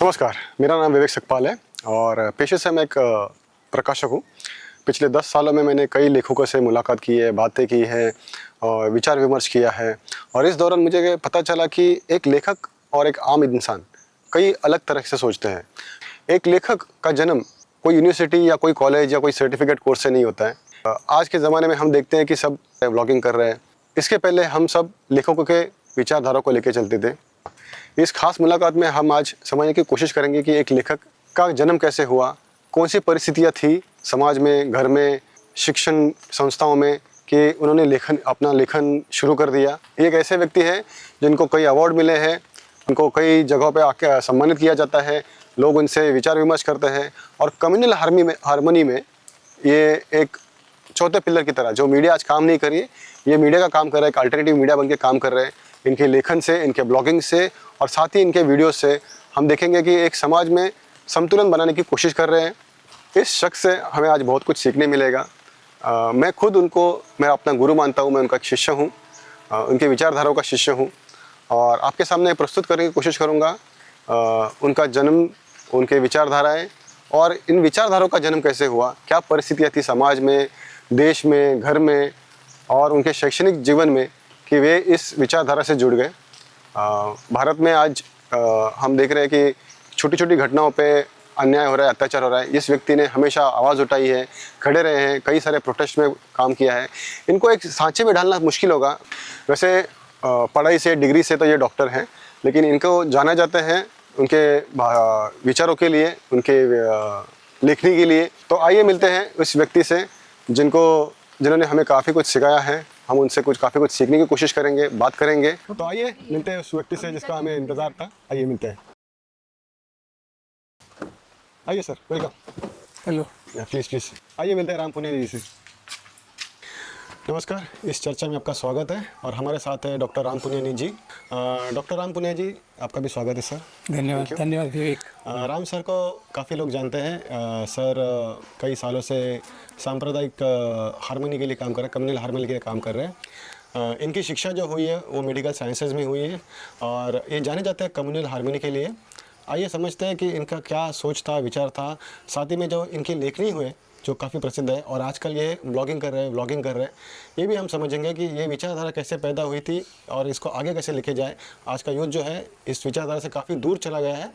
नमस्कार, मेरा नाम विवेक सकपाल है और पेशे से मैं एक प्रकाशक हूँ। पिछले 10 सालों में मैंने कई लेखकों से मुलाकात की है, बातें की है और विचार विमर्श किया है और इस दौरान मुझे पता चला कि एक लेखक और एक आम इंसान कई अलग तरह से सोचते हैं। एक लेखक का जन्म कोई यूनिवर्सिटी या कोई कॉलेज या कोई सर्टिफिकेट कोर्स से नहीं होता है। आज के ज़माने में हम देखते हैं कि सब व्लॉगिंग कर रहे हैं। इसके पहले हम सब लेखकों के विचारधारा को लेकर चलते थे। इस खास मुलाकात में हम आज समझने की कोशिश करेंगे कि एक लेखक का जन्म कैसे हुआ, कौन सी परिस्थितियाँ थी समाज में, घर में, शिक्षण संस्थाओं में कि उन्होंने अपना लेखन शुरू कर दिया। एक ऐसे व्यक्ति है जिनको कई अवार्ड मिले हैं, उनको कई जगहों पे आके सम्मानित किया जाता है, लोग उनसे विचार विमर्श करते हैं और कम्युनल हार्मनी में ये एक चौथे पिलर की तरह जो मीडिया आज काम नहीं कर रही है, ये मीडिया का काम कर रहा है, एक अल्टरनेटिव मीडिया बन के काम कर रहे हैं। इनके लेखन से, इनके ब्लॉगिंग से और साथ ही इनके वीडियो से हम देखेंगे कि एक समाज में संतुलन बनाने की कोशिश कर रहे हैं। इस शख्स से हमें आज बहुत कुछ सीखने मिलेगा। मैं खुद मैं अपना गुरु मानता हूँ, मैं उनका शिष्य हूँ, उनके विचारधाराओं का शिष्य हूँ और आपके सामने प्रस्तुत करने की कोशिश करूँगा उनका जन्म, उनके विचारधाराएँ और इन विचारधाराओं का जन्म कैसे हुआ, क्या परिस्थितियाँ थी समाज में, देश में, घर में और उनके शैक्षणिक जीवन में कि वे इस विचारधारा से जुड़ गए। भारत में आज हम देख रहे हैं कि छोटी छोटी घटनाओं पे अन्याय हो रहा है, अत्याचार हो रहा है। इस व्यक्ति ने हमेशा आवाज़ उठाई है, खड़े रहे हैं, कई सारे प्रोटेस्ट में काम किया है। इनको एक सांचे में डालना मुश्किल होगा। वैसे पढ़ाई से, डिग्री से तो ये डॉक्टर हैं, लेकिन इनको जाना जाता है उनके विचारों के लिए, उनके लेखनी के लिए। तो आइए मिलते हैं उस व्यक्ति से जिन्होंने हमें काफ़ी कुछ सिखाया है। हम उनसे काफ़ी कुछ सीखने की कोशिश करेंगे, बात करेंगे। तो आइए मिलते हैं उस व्यक्ति से जिसका हमें इंतज़ार था। आइए मिलते हैं। आइए सर, वेलकम। हेलो। प्लीज़ आइए मिलते हैं राम पुनिया जी से। नमस्कार, इस चर्चा में आपका स्वागत है और हमारे साथ है डॉक्टर राम पुनिया जी। डॉक्टर राम पुनिया जी, आपका भी स्वागत है सर। धन्यवाद विवेक। राम सर को काफ़ी लोग जानते हैं। सर कई सालों से सांप्रदायिक हार्मनी के लिए काम कर रहे हैं, कम्युनल हार्मनी के लिए काम कर रहे हैं। इनकी शिक्षा जो हुई है वो मेडिकल साइंसेज में हुई है और ये जाने जाते हैं कम्युनल हार्मनी के लिए। आइए समझते हैं कि इनका क्या सोच था, विचार था। साथ ही में जो इनकी लेखनी हुए जो काफ़ी प्रसिद्ध है और आजकल ये व्लॉगिंग कर रहे हैं, ये भी हम समझेंगे कि ये विचारधारा कैसे पैदा हुई थी और इसको आगे कैसे लेके जाए। आज का यूथ जो है इस विचारधारा से काफ़ी दूर चला गया है।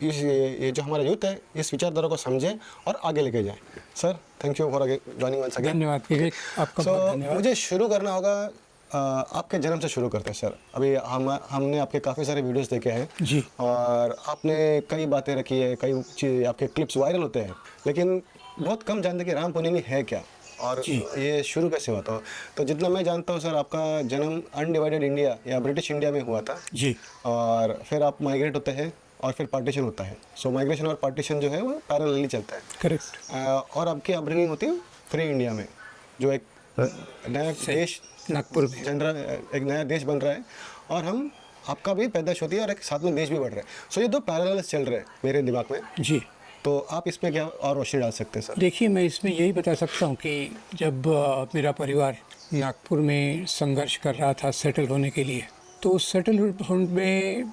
ये जो हमारा यूथ है इस विचारधारा को समझे और आगे लेके जाए। Sir, thank you for joining once again. धन्यवाद विवेक, आपका बहुत धन्यवाद। मुझे शुरू करना होगा आपके जन्म से शुरू करते हैं सर। अभी हमने आपके काफ़ी सारे वीडियोस देखे हैं जी और आपने कई बातें रखी है, कई चीज़ आपके क्लिप्स वायरल होते हैं, लेकिन बहुत कम जानते कि राम पुनिया है क्या और ये शुरू कैसे हुआ था। तो जितना मैं जानता हूँ सर, आपका जन्म अनडिवाइडेड इंडिया या ब्रिटिश इंडिया में हुआ था जी। और फिर आप माइग्रेट होते हैं और फिर पार्टीशन होता है। सो माइग्रेशन और पार्टीशन जो है वो पैरेलली चलता है। करेक्ट। और आपकी अपब्रिंगिंग होती है फ्री इंडिया में, जो एक नया देश नागपुर में एक नया देश बन रहा है और आपका भी पैदाइश होती है और एक साथ में देश भी बढ़ रहा है। सो ये दो पैरेलल चल रहे हैं मेरे दिमाग में। जी। तो आप इसमें क्या और रोशनी डाल सकते हैं सर? देखिए, मैं इसमें यही बता सकता हूँ कि जब मेरा परिवार नागपुर में संघर्ष कर रहा था सेटल होने के लिए, तो उस सेटल होने में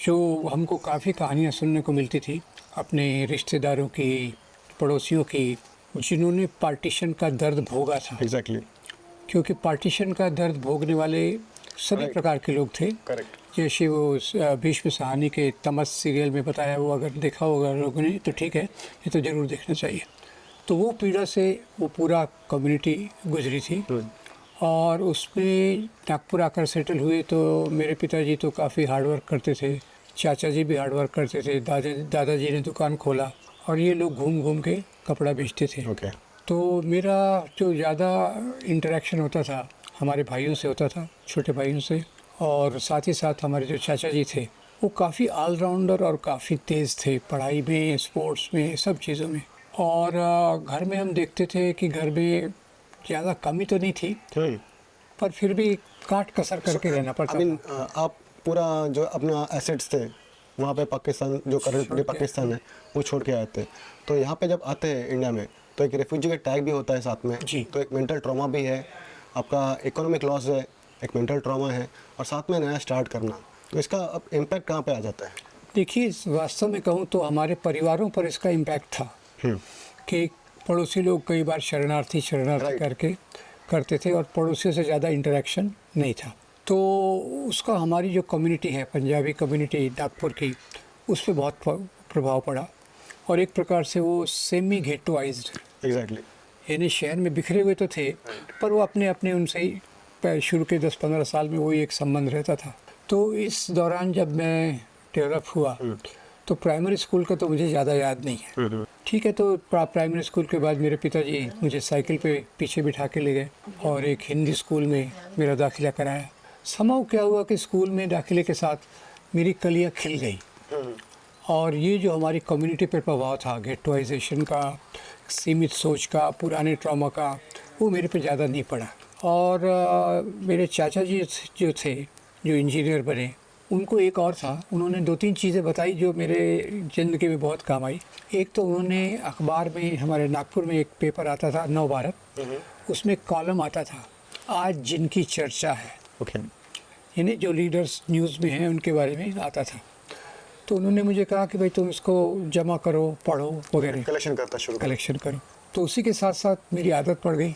जो हमको काफ़ी कहानियाँ सुनने को मिलती थी अपने रिश्तेदारों की, पड़ोसियों की, जिन्होंने पार्टीशन का दर्द भोगा था। एग्जैक्टली। क्योंकि पार्टीशन का दर्द भोगने वाले सभी प्रकार के लोग थे। करेक्ट। जैसे वो भीष्म साहनी के तमस सीरियल में बताया, वो अगर देखा होगा लोगों ने तो ठीक है, ये तो ज़रूर देखना चाहिए। तो वो पीड़ा से वो पूरा कम्युनिटी गुजरी थी और उसमें नागपुर आकर सेटल हुए। तो मेरे पिताजी तो काफ़ी हार्डवर्क करते थे, चाचा जी भी हार्डवर्क करते थे, दादाजी ने दुकान खोला और ये लोग घूम घूम के कपड़ा बेचते थे। ओके। तो मेरा जो ज़्यादा इंटरेक्शन होता था हमारे भाइयों से होता था, छोटे भाइयों से, और साथ ही साथ हमारे जो चाचा जी थे वो काफ़ी ऑलराउंडर और काफ़ी तेज़ थे पढ़ाई में, स्पोर्ट्स में, सब चीज़ों में। और घर में हम देखते थे कि घर में ज़्यादा कमी तो नहीं थी, पर फिर भी काट कसर करके रहना पड़ता था। आप पूरा जो अपना एसेट्स थे वहाँ पे पाकिस्तान, जो करंट पाकिस्तान है, वो छोड़ के आए थे। तो यहाँ पे जब आते हैं इंडिया में तो एक रेफ्यूजी का टैग भी होता है साथ में जी। तो एक मेंटल ट्रॉमा भी है, आपका इकोनॉमिक लॉस है, एक मेंटल ट्रॉमा है और साथ में नया स्टार्ट करना। तो इसका अब इम्पैक्ट कहाँ पे आ जाता है? देखिए, वास्तव में कहूँ तो हमारे परिवारों पर इसका इम्पैक्ट था कि पड़ोसी लोग कई बार शरणार्थी Right. करके करते थे और पड़ोसियों से ज़्यादा इंटरेक्शन नहीं था। तो उसका हमारी जो कम्युनिटी है, पंजाबी कम्युनिटी नागपुर की, उस पर बहुत प्रभाव पड़ा और एक प्रकार से वो सेमी गेटोइज्ड, एग्जैक्टली। यानी शहर में बिखरे हुए तो थे पर वो अपने अपने उनसे ही शुरू के 10-15 साल में वही एक संबंध रहता था। तो इस दौरान जब मैं डेवलप हुआ तो प्राइमरी स्कूल का तो मुझे ज़्यादा याद नहीं है। ठीक है, तो प्राइमरी स्कूल के बाद मेरे पिताजी मुझे साइकिल पे पीछे बिठा के ले गए और एक हिंदी स्कूल में मेरा दाखिला कराया। समाउ क्या हुआ कि स्कूल में दाखिले के साथ मेरी कलियाँ खिल गई और ये जो हमारी कम्युनिटी पर प्रभाव था, गेटोइजेशन का, सीमित सोच का, पुराने ट्रॉमा का, वो मेरे पे ज़्यादा नहीं पड़ा। और मेरे चाचा जी जो थे, जो इंजीनियर बने, उनको एक और था, उन्होंने 2-3 चीज़ें बताई जो मेरे ज़िंदगी में बहुत काम आई। एक तो उन्होंने अखबार में, हमारे नागपुर में एक पेपर आता था नव भारत, उसमें एक कॉलम आता था, आज जिनकी चर्चा है, ओके। यानी जो लीडर्स न्यूज़ में हैं उनके बारे में आता था। तो उन्होंने मुझे कहा कि भाई तुम इसको जमा करो, पढ़ो वगैरह, कलेक्शन करो। तो उसी के साथ साथ मेरी आदत पड़ गई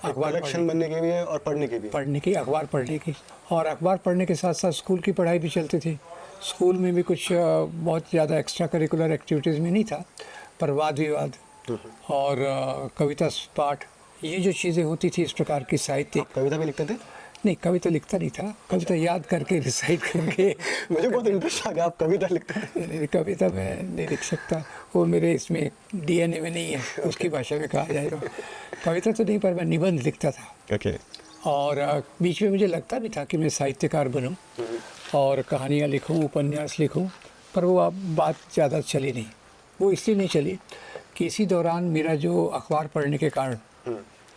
अखबार कलेक्शन बनने की भी है और पढ़ने की भी। पढ़ने की, अखबार पढ़ने की। और अखबार पढ़ने के साथ साथ स्कूल की पढ़ाई भी चलती थी। स्कूल में भी कुछ बहुत ज़्यादा एक्स्ट्रा करिकुलर एक्टिविटीज़ में नहीं था, पर वाद विवाद और कविता पाठ, ये जो चीज़ें होती थी, इस प्रकार की साहित्य। कविता भी लिखते थे? नहीं, कविता लिखता नहीं था, कविता याद करके रिसाइट करके। मुझे बहुत इंटरेस्ट आ गया, आप कविता लिखते थे? कविता मैं नहीं लिख सकता, वो मेरे इसमें डीएनए में नहीं है, उसकी भाषा में कहा जाए तो। कविता तो नहीं, पर मैं निबंध लिखता था। ओके। और बीच में मुझे लगता भी था कि मैं साहित्यकार बनूं और कहानियाँ लिखूं, उपन्यास लिखूं, पर वो अब बात ज़्यादा चली नहीं। वो इसलिए नहीं चली कि इसी दौरान मेरा जो अखबार पढ़ने के कारण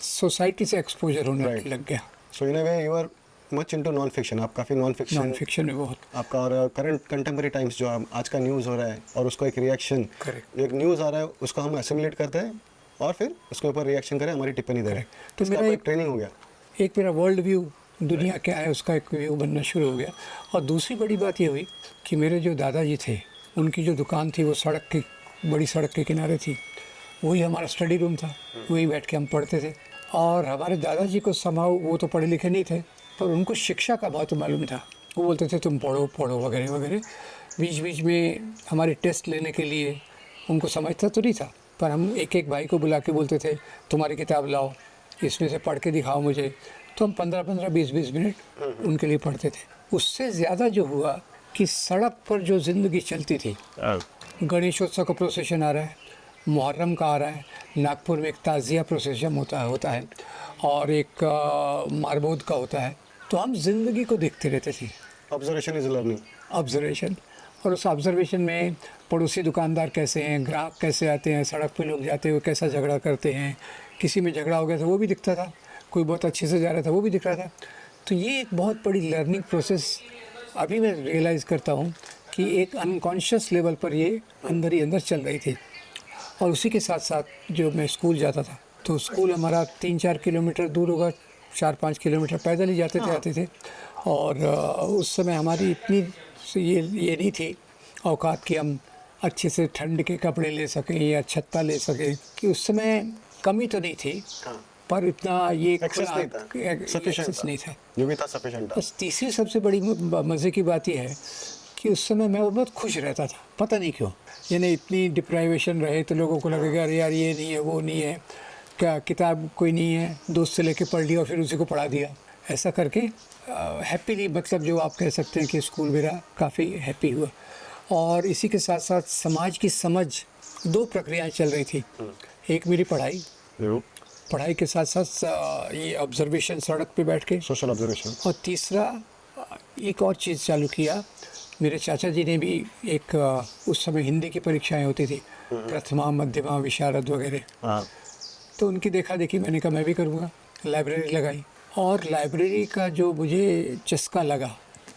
सोसाइटी से एक्सपोजर होने लग गया। So in a way you are much into non fiction, आप काफ़ी नॉन फिक्शन में बहुत आपका। और करंट कंटेम्प्रेरी टाइम्स जो आज का न्यूज़ हो रहा है और उसको एक रिएक्शन, एक न्यूज़ आ रहा है उसको हम एसिमुलेट करते हैं और फिर उसके ऊपर रिएक्शन करें, हमारी टिप्पणी दे रहे हैं। तो मेरा एक ट्रेनिंग हो गया, एक मेरा वर्ल्ड व्यू, दुनिया क्या है उसका एक व्यू बनना शुरू हो गया। और दूसरी बड़ी बात ये हुई कि मेरे जो दादाजी थे, उनकी जो दुकान थी वो बड़ी सड़क के किनारे थी। वही हमारा स्टडी रूम था, वहीं बैठ के हम पढ़ते थे। और हमारे दादाजी को समाओ, वो तो पढ़े लिखे नहीं थे, पर उनको शिक्षा का बहुत मालूम था। वो बोलते थे तुम पढ़ो पढ़ो वगैरह वगैरह। बीच बीच में हमारे टेस्ट लेने के लिए, उनको समझता तो नहीं था, पर हम एक एक भाई को बुला के बोलते थे तुम्हारी किताब लाओ, इसमें से पढ़ के दिखाओ मुझे। तो हम 15-15, 20-20 मिनट उनके लिए पढ़ते थे। उससे ज़्यादा जो हुआ कि सड़क पर जो ज़िंदगी चलती थी, गणेशोत्सव का प्रोसेशन आ रहा है, मुहर्रम का आ रहा है, नागपुर में एक ताज़िया प्रोसेशन होता है और एक मारबोद का होता है। तो हम ज़िंदगी को देखते रहते थे। Observation is learning. ऑब्जर्वेशन, और उस ऑब्जर्वेशन में पड़ोसी दुकानदार कैसे हैं, ग्राहक कैसे आते हैं, सड़क पे लोग जाते हुए कैसा झगड़ा करते हैं, किसी में झगड़ा हो गया था वो भी दिखता था, कोई बहुत अच्छे से जा रहा था वो भी दिख रहा था। तो ये एक बहुत बड़ी लर्निंग प्रोसेस अभी मैं रियलाइज़ करता हूँ कि एक अनकॉन्शियस लेवल पर ये अंदर ही अंदर चल रही थी। और उसी के साथ साथ जो मैं स्कूल जाता था, तो स्कूल हमारा 3-4 किलोमीटर दूर होगा, 4-5 किलोमीटर पैदल ही जाते थे आते थे। और उस समय हमारी इतनी ये नहीं थी औकात कि हम अच्छे से ठंड के कपड़े ले सकें या छत्ता ले सकें, कि उस समय कमी तो नहीं थी, पर इतना ये एक्सेस नहीं था, जो भी था सफिशिएंट था। बस तीसरी सबसे बड़ी मज़े की बात यह है कि उस समय मैं बहुत खुश रहता था, पता नहीं क्यों। यानी इतनी डिप्राइवेशन रहे तो लोगों को लगेगा अरे यार ये नहीं है वो नहीं है, क्या किताब कोई नहीं है, दोस्त से लेके पढ़ लिया और फिर उसी को पढ़ा दिया, ऐसा करके हैप्पीली, मतलब जो आप कह सकते हैं कि स्कूल मेरा काफ़ी हैप्पी हुआ। और इसी के साथ साथ समाज की समझ, 2 प्रक्रियाएं चल रही थी। एक मेरी पढ़ाई के साथ साथ ये ऑब्जर्वेशन, सड़क पे बैठ के सोशल ऑब्जर्वेशन। और तीसरा एक और चीज़ चालू किया, मेरे चाचा जी ने भी एक उस समय हिंदी की परीक्षाएं होती थी, प्रथमा, मध्यमा, विशारद वगैरह। तो उनकी देखा देखी मैंने कहा मैं भी करूँगा, लाइब्रेरी लगाई। और लाइब्रेरी का जो मुझे चस्का लगा,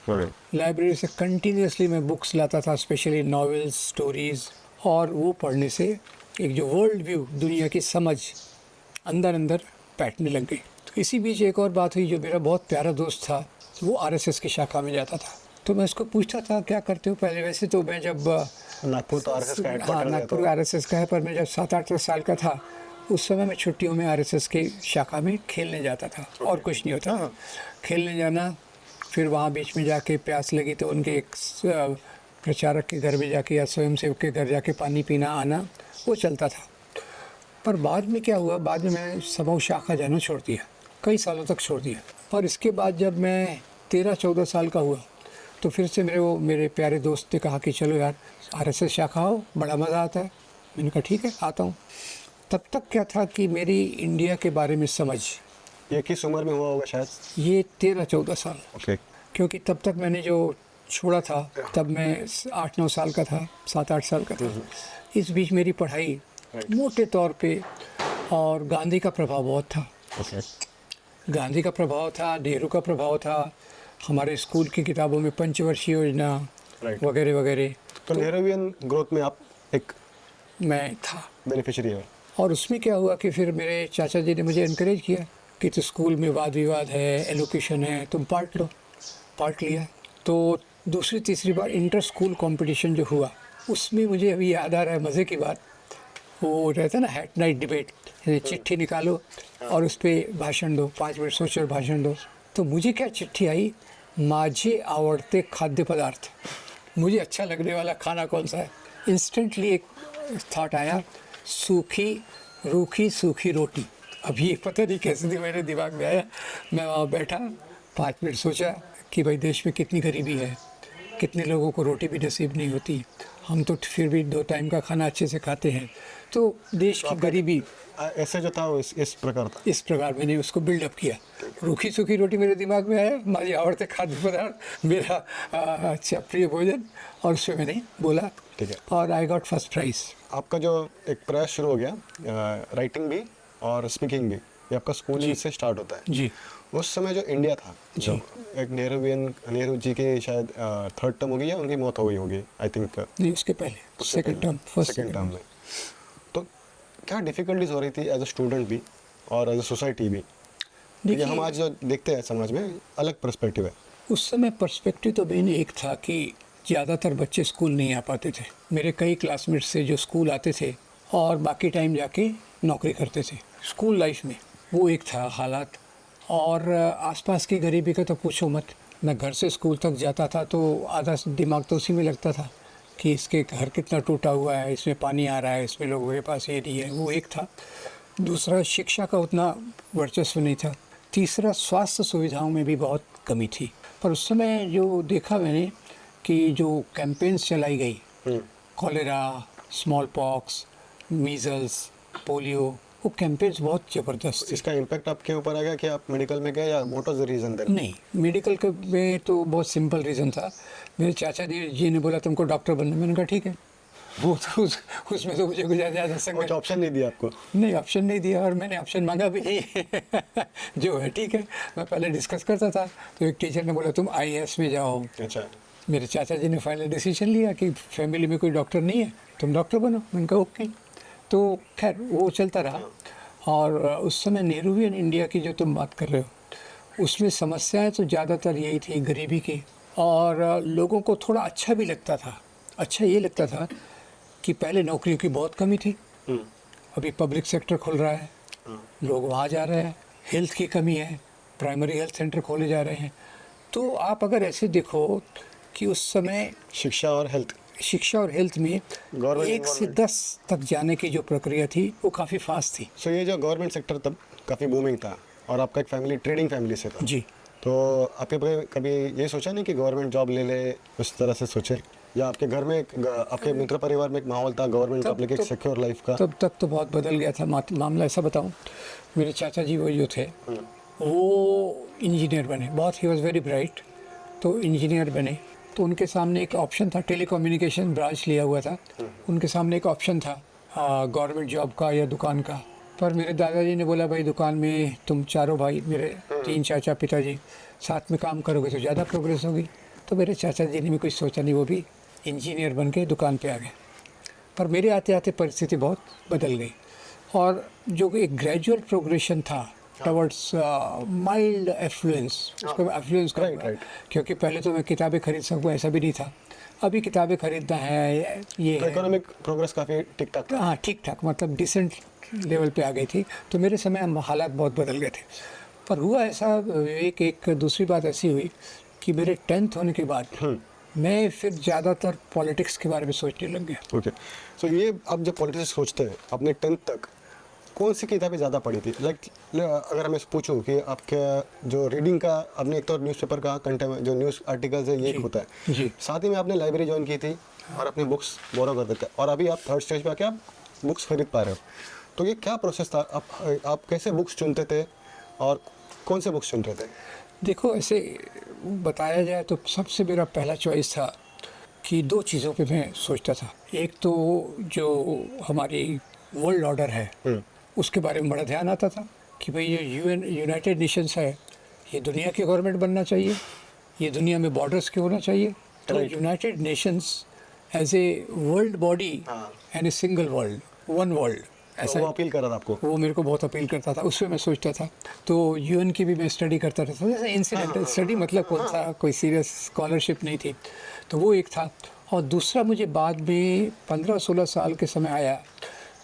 लाइब्रेरी से कंटिन्यूसली मैं बुक्स लाता था, स्पेशली नॉवेल्स, स्टोरीज़, और वो पढ़ने से एक जो वर्ल्ड व्यू, दुनिया की समझ अंदर अंदर बैठने लग गई। तो इसी बीच एक और बात हुई, जो मेरा बहुत प्यारा दोस्त था वो आरएसएस की शाखा में जाता था, तो मैं उसको पूछता था क्या करते हो पहले। वैसे तो मैं जब नागपुर तो आरएसएस का हाँ, हेडक्वार्टर है, नागपुर तो आरएसएस का है, पर मैं जब 7-8 साल का था उस समय मैं छुट्टियों में आरएसएस की शाखा में खेलने जाता था और कुछ नहीं होता था। खेलने जाना, फिर वहाँ बीच में जाके प्यास लगी तो उनके एक प्रचारक के घर में जाके या स्वयंसेवक के घर जाके पानी पीना आना, वो चलता था। पर बाद में क्या हुआ, बाद में मैंने समूह शाखा जाना छोड़ दिया, कई सालों तक छोड़ दिया। पर इसके बाद जब मैं 13-14 साल का हुआ तो फिर से मेरे प्यारे दोस्त ने कहा कि चलो यार आरएसएस शाखा हो, बड़ा मज़ा आता है। मैंने कहा ठीक है आता हूँ। तब तक क्या था कि मेरी इंडिया के बारे में समझ, ये किस उम्र में हुआ होगा शायद? ये 13-14 साल, ओके। क्योंकि तब तक मैंने जो छोड़ा था तब मैं 8-9 साल का था, 7-8 साल का था। इस बीच मेरी पढ़ाई मोटे तौर पे, और गांधी का प्रभाव बहुत था। गांधी का प्रभाव था, नेहरू का प्रभाव था, हमारे स्कूल की किताबों में पंचवर्षीय योजना वगैरह वगैरह। तो नेहरूवियन ग्रोथ में आप एक मैं था बेनिफिशियरी हो। और उसमें क्या हुआ कि फिर मेरे चाचा जी ने मुझे इनकरेज किया कि तो स्कूल में वाद विवाद है, एलोकेशन है, तुम पार्ट लो। पार्ट लिया तो दूसरी तीसरी बार इंटर स्कूल कंपटीशन जो हुआ उसमें मुझे अभी याद आ रहा है मज़े की बात, वो रहता ना हैट नाइट डिबेट, चिट्ठी निकालो और उस पर भाषण दो, 5 मिनट सोचो और भाषण दो। तो मुझे क्या चिट्ठी आई, माझे आवड़ते खाद्य पदार्थ, मुझे अच्छा लगने वाला खाना कौन सा है। इंस्टेंटली एक थॉट आया, रूखी सूखी रोटी। अब ये पता नहीं कैसे थी मेरे दिमाग में आया। मैं वहाँ बैठा, 5 मिनट सोचा कि भाई देश में कितनी गरीबी है, कितने लोगों को रोटी भी नसीब नहीं होती, हम तो फिर भी 2 टाइम का खाना अच्छे से खाते हैं। तो देश की गरीबी ऐसे जो था वो इस प्रकार था। इस प्रकार मैंने उसको बिल्डअप किया। रूखी सूखी रोटी मेरे दिमाग में आया, मेरी आवड़ते खाद्य पदार्थ, मेरा अच्छा प्रिय भोजन, और उसमें मैंने बोला। ठीक है। और आई गॉट फर्स्ट प्राइज़। आपका जो एक प्रयास शुरू हो गया, राइटिंग भी और स्पीकिंग भी, ये आपका स्कूलिंग से स्टार्ट होता है। जी। उस समय जो इंडिया था, जो एक नेहरू जी की शायद 3rd टर्म होगी या उनकी मौत हो गई होगी, आई थिंक नहीं, उसके पहले second term, first second term में। तो क्या डिफिकल्टीज हो रही थी एज अ स्टूडेंट भी और एज अ सोसाइटी भी? क्योंकि हम आज जो देखते हैं समाज में अलग पर्सपेक्टिव है। उस समय पर्सपेक्टिव तो मेन एक था कि ज़्यादातर बच्चे स्कूल नहीं आ पाते थे। मेरे कई क्लासमेट्स से जो स्कूल आते थे और बाकी टाइम जाके नौकरी करते थे। स्कूल लाइफ में वो एक था हालात। और आसपास की गरीबी का तो पूछो मत। मैं घर से स्कूल तक जाता था तो आधा दिमाग तो उसी में लगता था कि इसके घर कितना टूटा हुआ है, इसमें पानी आ रहा है, इसमें लोगों के पास ये नहीं है। वो एक था। दूसरा, शिक्षा का उतना वर्चस्व नहीं था। तीसरा, स्वास्थ्य सुविधाओं में भी बहुत कमी थी। पर उस समय जो देखा मैंने कि जो कैंपेन्स चलाई गई, cholera, small pox, measles, polio, वो कैंपेन्स बहुत ज़बरदस्त। इसका इम्पैक्ट आपके ऊपर आ गया कि आप मेडिकल में गए, या what was the reason there? नहीं, मेडिकल के में तो बहुत सिंपल रीज़न था। मेरे चाचा जी ने बोला तुमको डॉक्टर बनना। मैंने कहा ठीक है। वो तो उसमें तो मुझे कुछ ज़्यादा संघर्ष, ऑप्शन नहीं दिया आपको? नहीं, ऑप्शन नहीं दिया, और मैंने ऑप्शन मांगा भी नहीं। जो है ठीक है। मैं पहले डिस्कस करता था तो एक टीचर ने बोला तुम IAS में जाओ। अच्छा। मेरे चाचा जी ने फाइनल डिसीजन लिया कि फैमिली में कोई डॉक्टर नहीं है, तुम डॉक्टर बनो। मैंने कहा ओके। तो खैर वो चलता रहा। और उस समय नेहरूवियन इंडिया की जो तुम बात कर रहे हो, उसमें समस्याएं तो ज़्यादातर यही थी, गरीबी की। और लोगों को थोड़ा अच्छा भी लगता था। अच्छा ये लगता था कि पहले नौकरियों की बहुत कमी थी, अभी पब्लिक सेक्टर खुल रहा है, लोग वहाँ जा रहे हैं। हेल्थ की कमी है, प्राइमरी हेल्थ सेंटर खोले जा रहे हैं। तो आप अगर ऐसे देखो कि उस समय शिक्षा और हेल्थ में 1 से 10 तक जाने की जो प्रक्रिया थी वो काफ़ी फास्ट थी। सो ये जो गवर्नमेंट सेक्टर तब काफ़ी बूमिंग था, और आपका एक फैमिली ट्रेडिंग फैमिली से था। जी। तो आपके कभी ये सोचा नहीं कि गवर्नमेंट जॉब ले ले, उस तरह से सोचे? या आपके घर में आपके मित्र परिवार में एक माहौल था गवर्नमेंट जॉब लेके सिक्योर लाइफ का? तब तक तो बहुत बदल गया था मामला। ऐसा बताऊं, मेरे चाचा जी वो जो थे वो इंजीनियर बने, बहुत, ही वॉज वेरी ब्राइट। तो इंजीनियर बने तो उनके सामने एक ऑप्शन था, टेलीकम्युनिकेशन ब्रांच लिया हुआ था, उनके सामने एक ऑप्शन था गवर्नमेंट जॉब का या दुकान का। पर मेरे दादाजी ने बोला भाई दुकान में तुम चारों भाई, मेरे 3 चाचा पिताजी, साथ में काम करोगे तो ज़्यादा प्रोग्रेस होगी। तो मेरे चाचा जी ने भी कुछ सोचा नहीं, वो भी इंजीनियर बन के दुकान पे आ गए। पर मेरे आते आते परिस्थिति बहुत बदल गई, और जो एक ग्रेजुअल प्रोग्रेशन था टवर्ड्स माइल्ड एफ्लुएंस, उसको मैं एफ्लुएंस कहूँगा, क्योंकि पहले तो मैं किताबें खरीद सकूँ ऐसा भी नहीं था। अभी किताबें खरीदना है, ये तो है। इकोनॉमिक प्रोग्रेस काफ़ी ठीक ठाक था। हाँ, ठीक ठाक, मतलब डिसेंट लेवल पे आ गई थी। तो मेरे समय हालात बहुत बदल गए थे। पर हुआ ऐसा, एक दूसरी बात ऐसी हुई कि मेरे 10th होने के बाद मैं फिर ज़्यादातर पॉलिटिक्स के बारे में सोचने लग गया। ओके, सो ये आप जब पॉलिटिक्स सोचते हैं, आपने 10th तक कौन सी किताबें ज़्यादा पढ़ी थी? लाइक अगर मैं पूछूं कि आपके जो रीडिंग का, आपने एक तो न्यूज़पेपर का कंटेंट, जो न्यूज़ आर्टिकल्स है, ये एक होता है जी। साथ ही में आपने लाइब्रेरी ज्वाइन की थी और अपनी बुक्स बोरो कर देते, और अभी आप 3rd स्टेज पे आके आप बुक्स खरीद पा रहे हो। तो ये क्या प्रोसेस था? आप कैसे बुक्स चुनते थे और कौन से बुक्स चुनते थे? देखो, ऐसे बताया जाए तो सबसे मेरा पहला चॉइस था कि 2 चीज़ों पे मैं सोचता था। एक तो जो हमारी वर्ल्ड ऑर्डर है उसके बारे में बड़ा ध्यान आता था कि भाई ये यूनाइटेड नेशंस है, ये दुनिया की गवर्नमेंट बनना चाहिए, ये दुनिया में बॉर्डर्स के होना चाहिए। तो United Nations as a world body and a single world, one world, ऐसा वो अपील कर रहा था आपको? वो मेरे को बहुत अपील करता था, उसमें मैं सोचता था। तो यूएन की भी मैं स्टडी करता रहता था, जैसे इंसिडेंटल स्टडी, मतलब कौन सा कोई सीरियस स्कॉलरशिप नहीं थी। तो वो एक था। और दूसरा, मुझे बाद में 15-16 साल के समय आया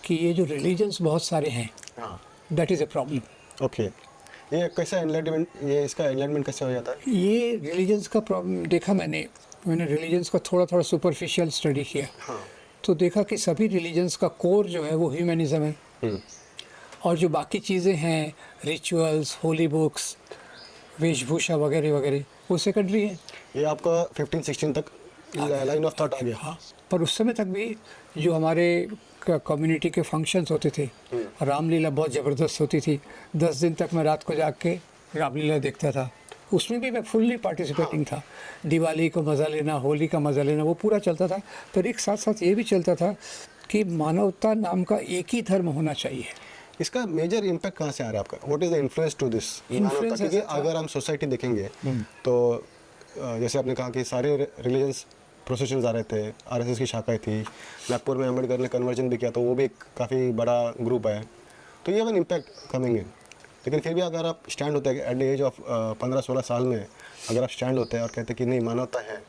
कि ये जो रिलीजन्स बहुत सारे हैं, that is a problem. Okay, ये कैसा एनलाइटमेंट, ये इसका एनलाइटमेंट कैसे हो जाता है? ये रिलीजन्स का प्रॉब्लम देखा मैंने रिलीजन्स का थोड़ा सुपरफिशियल स्टडी किया। तो देखा कि सभी रिलीजन्स का कोर जो है वो ह्यूमनिज्म है, और जो बाकी चीज़ें हैं, रिचुअल्स, होली बुक्स, वेशभूषा वगैरह वगैरह, वो सेकेंडरी है। ये आपका 15-16 तक लाइन ऑफ थॉट आ गया? हाँ, पर उस समय तक भी जो हमारे कम्युनिटी के फंक्शंस होते थे, रामलीला बहुत ज़बरदस्त होती थी। 10 दिन तक मैं रात को जाग के रामलीला देखता था, उसमें भी मैं फुल्ली पार्टिसिपेटिंग था। दिवाली को मज़ा लेना, होली का मज़ा लेना, वो पूरा चलता था। पर एक साथ साथ ये भी चलता था कि मानवता नाम का एक ही धर्म होना चाहिए। इसका मेजर इम्पैक्ट कहाँ से आ रहा है आपका? What is the influence to this? क्योंकि अगर हम सोसाइटी देखेंगे तो जैसे आपने कहा कि सारे रिलीजन्स प्रोसेशंस आ रहे थे, आरएसएस की शाखाएं थी, नागपुर में अम्बेडकर ने कन्वर्जन भी किया, तो वो भी एक काफ़ी बड़ा ग्रुप है। तो ये वन इम्पैक्ट कमिंग इन, लेकिन फिर भी अगर आप स्टैंड होते हैं एट द एज ऑफ 15-16 साल में, अगर आप स्टैंड होते हैं और कहते हैं कि नहीं, मानवता है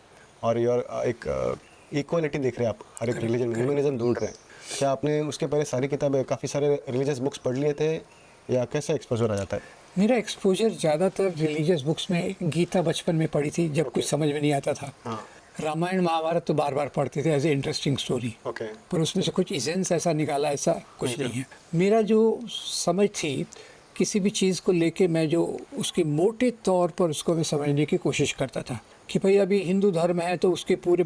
और योर एक इक्वलिटी देख रहे हैं, आप हर एक रिलीजन ह्यूमनिज्म ढूंढ रहे हैं, क्या आपने उसके पहले सारी किताबें, काफ़ी सारे रिलीजियस बुक्स पढ़ लिए थे, या कैसा एक्सपोजर आ जाता है? मेरा एक्सपोजर ज़्यादातर रिलीजियस बुक्स में, गीता बचपन में पढ़ी थी जब कुछ समझ में नहीं आता था। रामायण महाभारत तो बार बार पढ़ते थे एज ए इंटरेस्टिंग स्टोरी, पर उसमें से कुछ इसेंस ऐसा निकाला, ऐसा कुछ नहीं है। मेरा जो समझ थी किसी भी चीज़ को लेके, मैं जो उसके मोटे तौर पर उसको मैं समझने की कोशिश करता था कि भाई अभी हिंदू धर्म है तो उसके पूरे